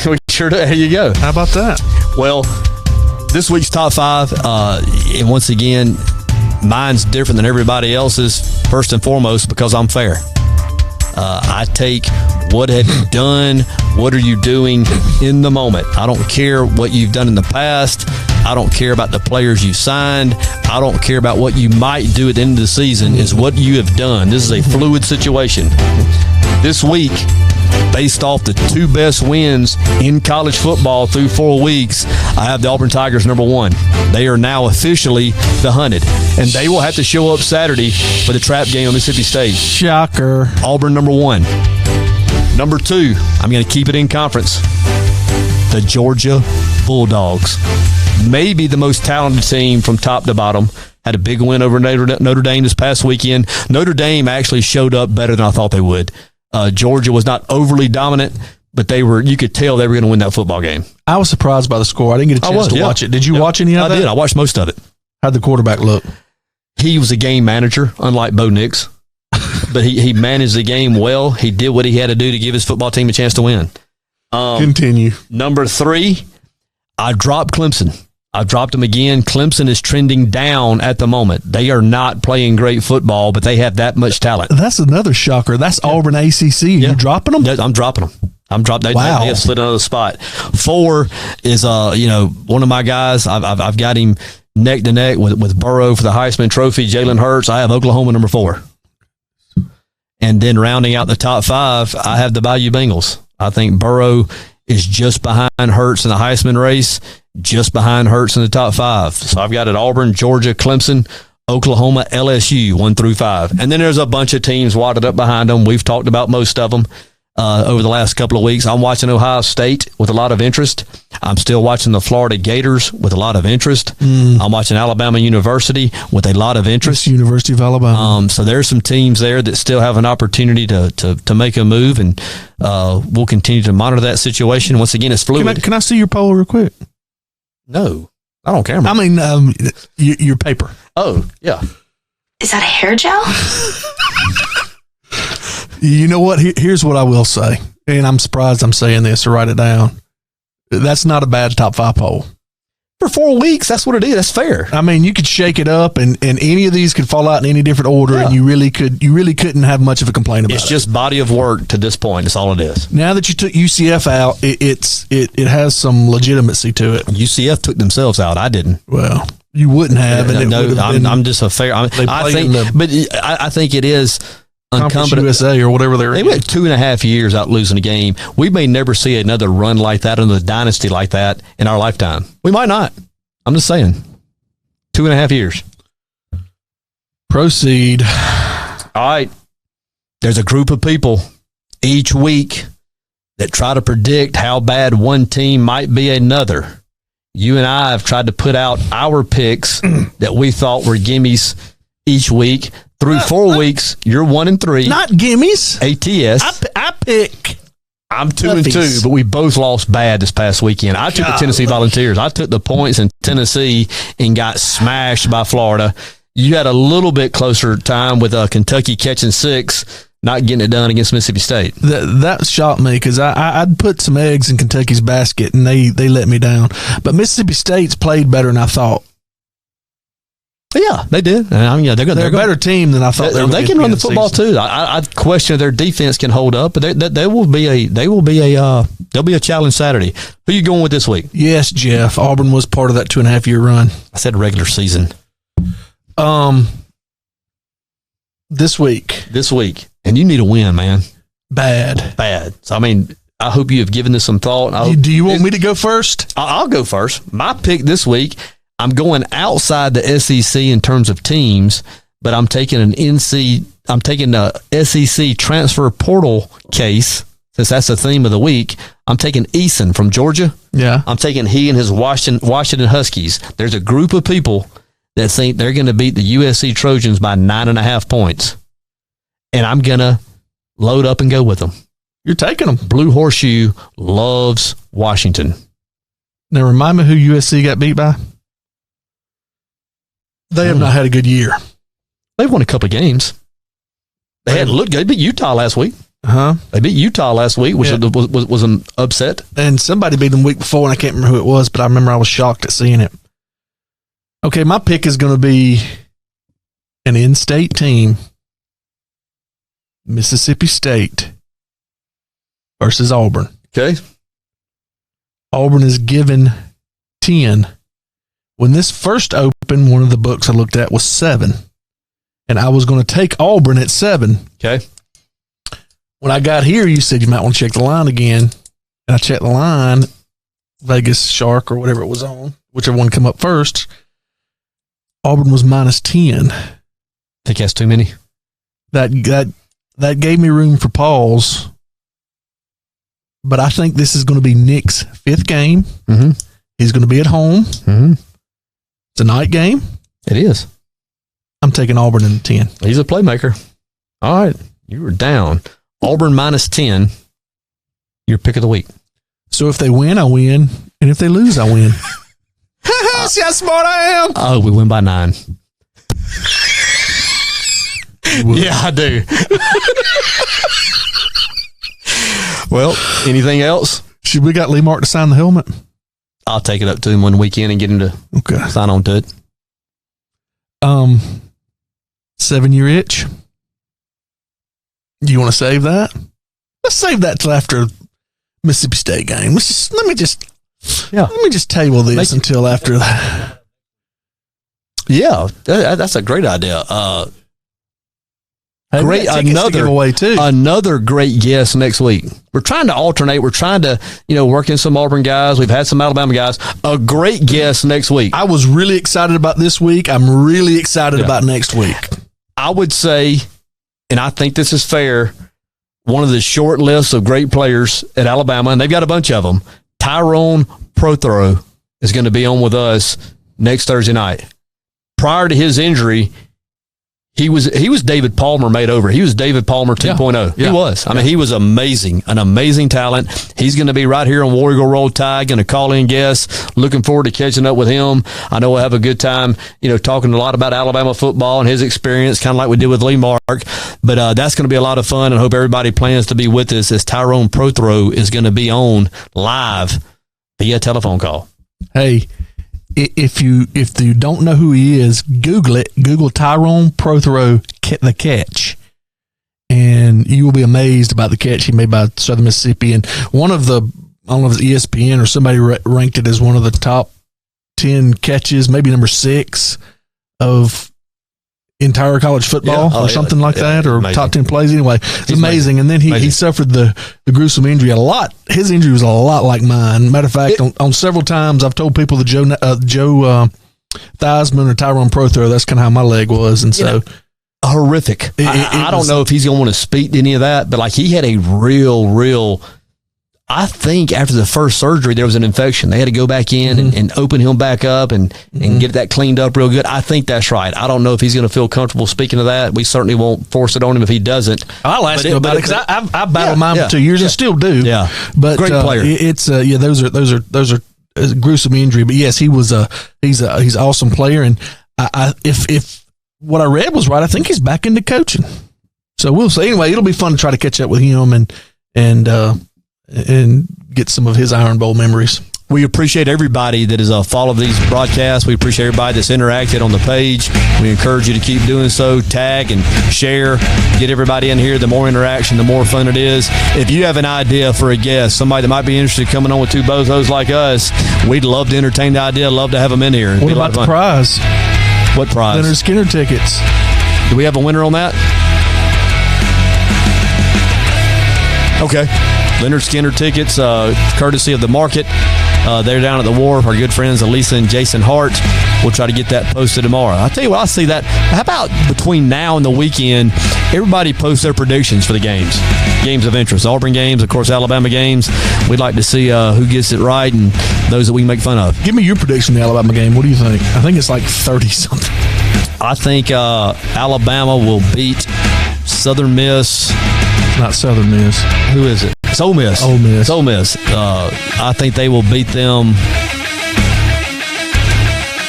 We sure do. There you go. How about that? Well, this week's top 5, and once again, mine's different than everybody else's, first and foremost, because I'm fair. I take what have you done, what are you doing in the moment. I don't care what you've done in the past. I don't care about the players you signed. I don't care about what you might do at the end of the season. Is what you have done. This is a fluid situation. This week, based off the 2 best wins in college football through 4 weeks, I have the Auburn Tigers number 1. They are now officially the hunted, and they will have to show up Saturday for the trap game on Mississippi State. Shocker. Auburn number 1. Number 2, I'm going to keep it in conference. The Georgia Bulldogs. Maybe the most talented team from top to bottom. Had a big win over Notre Dame this past weekend. Notre Dame actually showed up better than I thought they would. Georgia was not overly dominant, but you could tell they were going to win that football game. I was surprised by the score. I didn't get a chance to watch it. Did you watch any of that? I did. I watched most of it. How'd the quarterback look? He was a game manager, unlike Bo Nix. But he managed the game well. He did what he had to do to give his football team a chance to win. Continue. Number 3, I dropped Clemson. I dropped them again. Clemson is trending down at the moment. They are not playing great football, but they have that much talent. That's another shocker. That's Auburn ACC. You dropping them? I'm dropping them. They have slid another spot. 4 is one of my guys. I've got him neck to neck with Burrow for the Heisman Trophy. Jalen Hurts. I have Oklahoma number 4. And then rounding out the top 5, I have the Bayou Bengals. I think Burrow is just behind Hurts in the Heisman race, just behind Hurts in the top 5. So I've got it Auburn, Georgia, Clemson, Oklahoma, LSU, 1 through 5. And then there's a bunch of teams wadded up behind them. We've talked about most of them over the last couple of weeks. I'm watching Ohio State with a lot of interest. I'm still watching the Florida Gators with a lot of interest. I'm watching Alabama University with a lot of interest. It's University of Alabama. So there's some teams there that still have an opportunity to make a move, and we'll continue to monitor that situation. Once again, it's fluid. Can I see your poll real quick? No, I don't care. I mean, your paper. Oh, yeah. Is that a hair gel? You know what? Here's what I will say, and I'm surprised I'm saying this, so write it down. That's not a bad top 5 poll. For 4 weeks, that's what it is. That's fair. I mean, you could shake it up, and any of these could fall out in any different order, and you really couldn't have much of a complaint about it. It's just body of work to this point. That's all it is. Now that you took UCF out, it has some legitimacy to it. UCF took themselves out. I didn't. Well, you wouldn't have. And I'm just a fair. I think it is. Conference USA or whatever they went 2.5 years out losing a game. We may never see another run like that, another dynasty like that in our lifetime. We might not. I'm just saying. 2.5 years. Proceed. All right. There's a group of people each week that try to predict how bad one team might be another. You and I have tried to put out our picks that we thought were gimmies each week. Through 4 weeks, you're 1 and 3. Not gimmies. ATS. I pick. I'm 2 and 2, but we both lost bad this past weekend. I took the Tennessee Volunteers. I took the points in Tennessee and got smashed by Florida. You had a little bit closer time with Kentucky catching 6, not getting it done against Mississippi State. That shocked me because I'd put some eggs in Kentucky's basket and they let me down. But Mississippi State's played better than I thought. Yeah, they did. They're a better team than I thought. They can run the football too. I question if their defense can hold up, but they'll be a challenge Saturday. Who are you going with this week? Yes, Jeff. Auburn was part of that 2.5 year run. I said regular season. This week, and you need a win, man. Bad. So I mean, I hope you have given this some thought. Do you want me to go first? I'll go first. My pick this week. I'm going outside the SEC in terms of teams, but I'm taking a SEC transfer portal case, since that's the theme of the week. I'm taking Eason from Georgia. Yeah. I'm taking he and his Washington Huskies. There's a group of people that think they're going to beat the USC Trojans by 9.5 points. and I'm going to load up and go with them. You're taking them. Blue Horseshoe loves Washington. Now, remind me who USC got beat by? They have not had a good year. They've won a couple of games. They hadn't looked good. They beat Utah last week. They beat Utah last week, which was an upset. And somebody beat them the week before, and I can't remember who it was, but I remember I was shocked at seeing it. Okay, my pick is going to be an in-state team, Mississippi State versus Auburn. Okay. Auburn is given 10. When this first opened, one of the books I looked at was 7. And I was going to take Auburn at 7. Okay. When I got here, you said you might want to check the line again. And I checked the line, Vegas Shark or whatever it was on, whichever one come up first. Auburn was -10. Think that's too many? That gave me room for pause. But I think this is going to be Nick's 5th game. Mm-hmm. He's going to be at home. Mm-hmm. It's a night game. It is. I'm taking Auburn in 10. He's a playmaker. All right. You were down. Auburn -10. Your pick of the week. So if they win, I win. And if they lose, I win. See how smart I am? Oh, we win by 9. Yeah, I do. Well, anything else? Should we got Lee Mark to sign the helmet? I'll take it up to him one weekend and get him to sign on to it. 7-year itch. Do you want to save that? Let's save that till after Mississippi State game. Let me just table this until after that. Yeah, that's a great idea. Great, another great guest next week. We're trying to alternate. We're trying to, work in some Auburn guys. We've had some Alabama guys. A great guest next week. I was really excited about this week. I'm really excited about next week. I would say, and I think this is fair, one of the short lists of great players at Alabama, and they've got a bunch of them. Tyrone Prothro is going to be on with us next Thursday night. Prior to his injury, he was David Palmer made over. He was David Palmer 2.0. He was. I mean, he was amazing, an amazing talent. He's going to be right here on War Eagle Roll Tide, going to call in guests. Looking forward to catching up with him. I know we'll have a good time, talking a lot about Alabama football and his experience, kind of like we did with Lee Mark. But that's going to be a lot of fun, and I hope everybody plans to be with us as Tyrone Prothro is going to be on live via telephone call. Hey, if you don't know who he is, Google it. Google Tyrone Prothro, the catch, and you will be amazed about the catch he made by Southern Mississippi. And one of the, I don't know if it's ESPN or somebody ranked it as one of the top 10 catches, maybe number 6 of entire college football something like that, or amazing. Top 10 plays. Anyway, it's amazing. And then he suffered the gruesome injury a lot. His injury was a lot like mine. Matter of fact, on several times I've told people that Joe Theismann or Tyrone Prothro, that's kind of how my leg was. And so horrific. I don't know if he's going to want to speak to any of that, but like he had a real, I think after the first surgery, there was an infection. They had to go back in and open him back up and get that cleaned up real good. I think that's right. I don't know if he's going to feel comfortable speaking to that. We certainly won't force it on him if he doesn't. I'll ask him about it because I battled mine for 2 years and still do. Yeah, but great player. It's those are gruesome injury. But yes, he's an awesome player. And if what I read was right, I think he's back into coaching. So we'll see. Anyway, it'll be fun to try to catch up with him and get some of his Iron Bowl memories. We appreciate everybody that has followed these broadcasts. We appreciate everybody that's interacted on the page. We encourage you to keep doing so. Tag and share. Get everybody in here. The more interaction, the more fun it is. If you have an idea for a guest, somebody that might be interested in coming on with two bozos like us, we'd love to entertain the idea. Love to have them in here. What about the prize? What prize? Leonard Skinner tickets. Do we have a winner on that? Okay. Leonard Skinner tickets, courtesy of the market. They're down at the wharf. Our good friends Elisa and Jason Hart. We'll try to get that posted tomorrow. I'll tell you what, I see that. How about between now and the weekend, everybody posts their predictions for the games of interest. Auburn games, of course, Alabama games. We'd like to see who gets it right and those that we make fun of. Give me your prediction of the Alabama game. What do you think? I think it's like 30-something. I think Alabama will beat Southern Miss. Not Southern Miss. Who is it? It's Ole Miss. Ole Miss. It's Ole Miss. I think they will beat them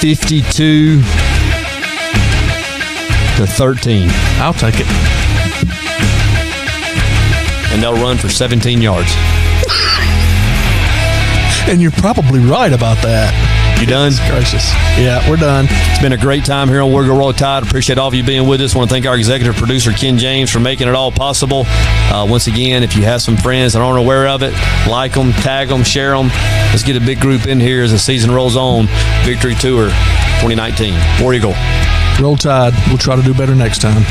52-13. I'll take it. And they'll run for 17 yards. And you're probably right about that. You done? Gracious. Yeah, we're done. It's been a great time here on Warrior Roll Tide. Appreciate all of you being with us. Want to thank our executive producer, Ken James, for making it all possible. Once again, if you have some friends that aren't aware of it, like them, tag them, share them. Let's get a big group in here as the season rolls on. Victory Tour 2019. War Eagle. Roll Tide. We'll try to do better next time.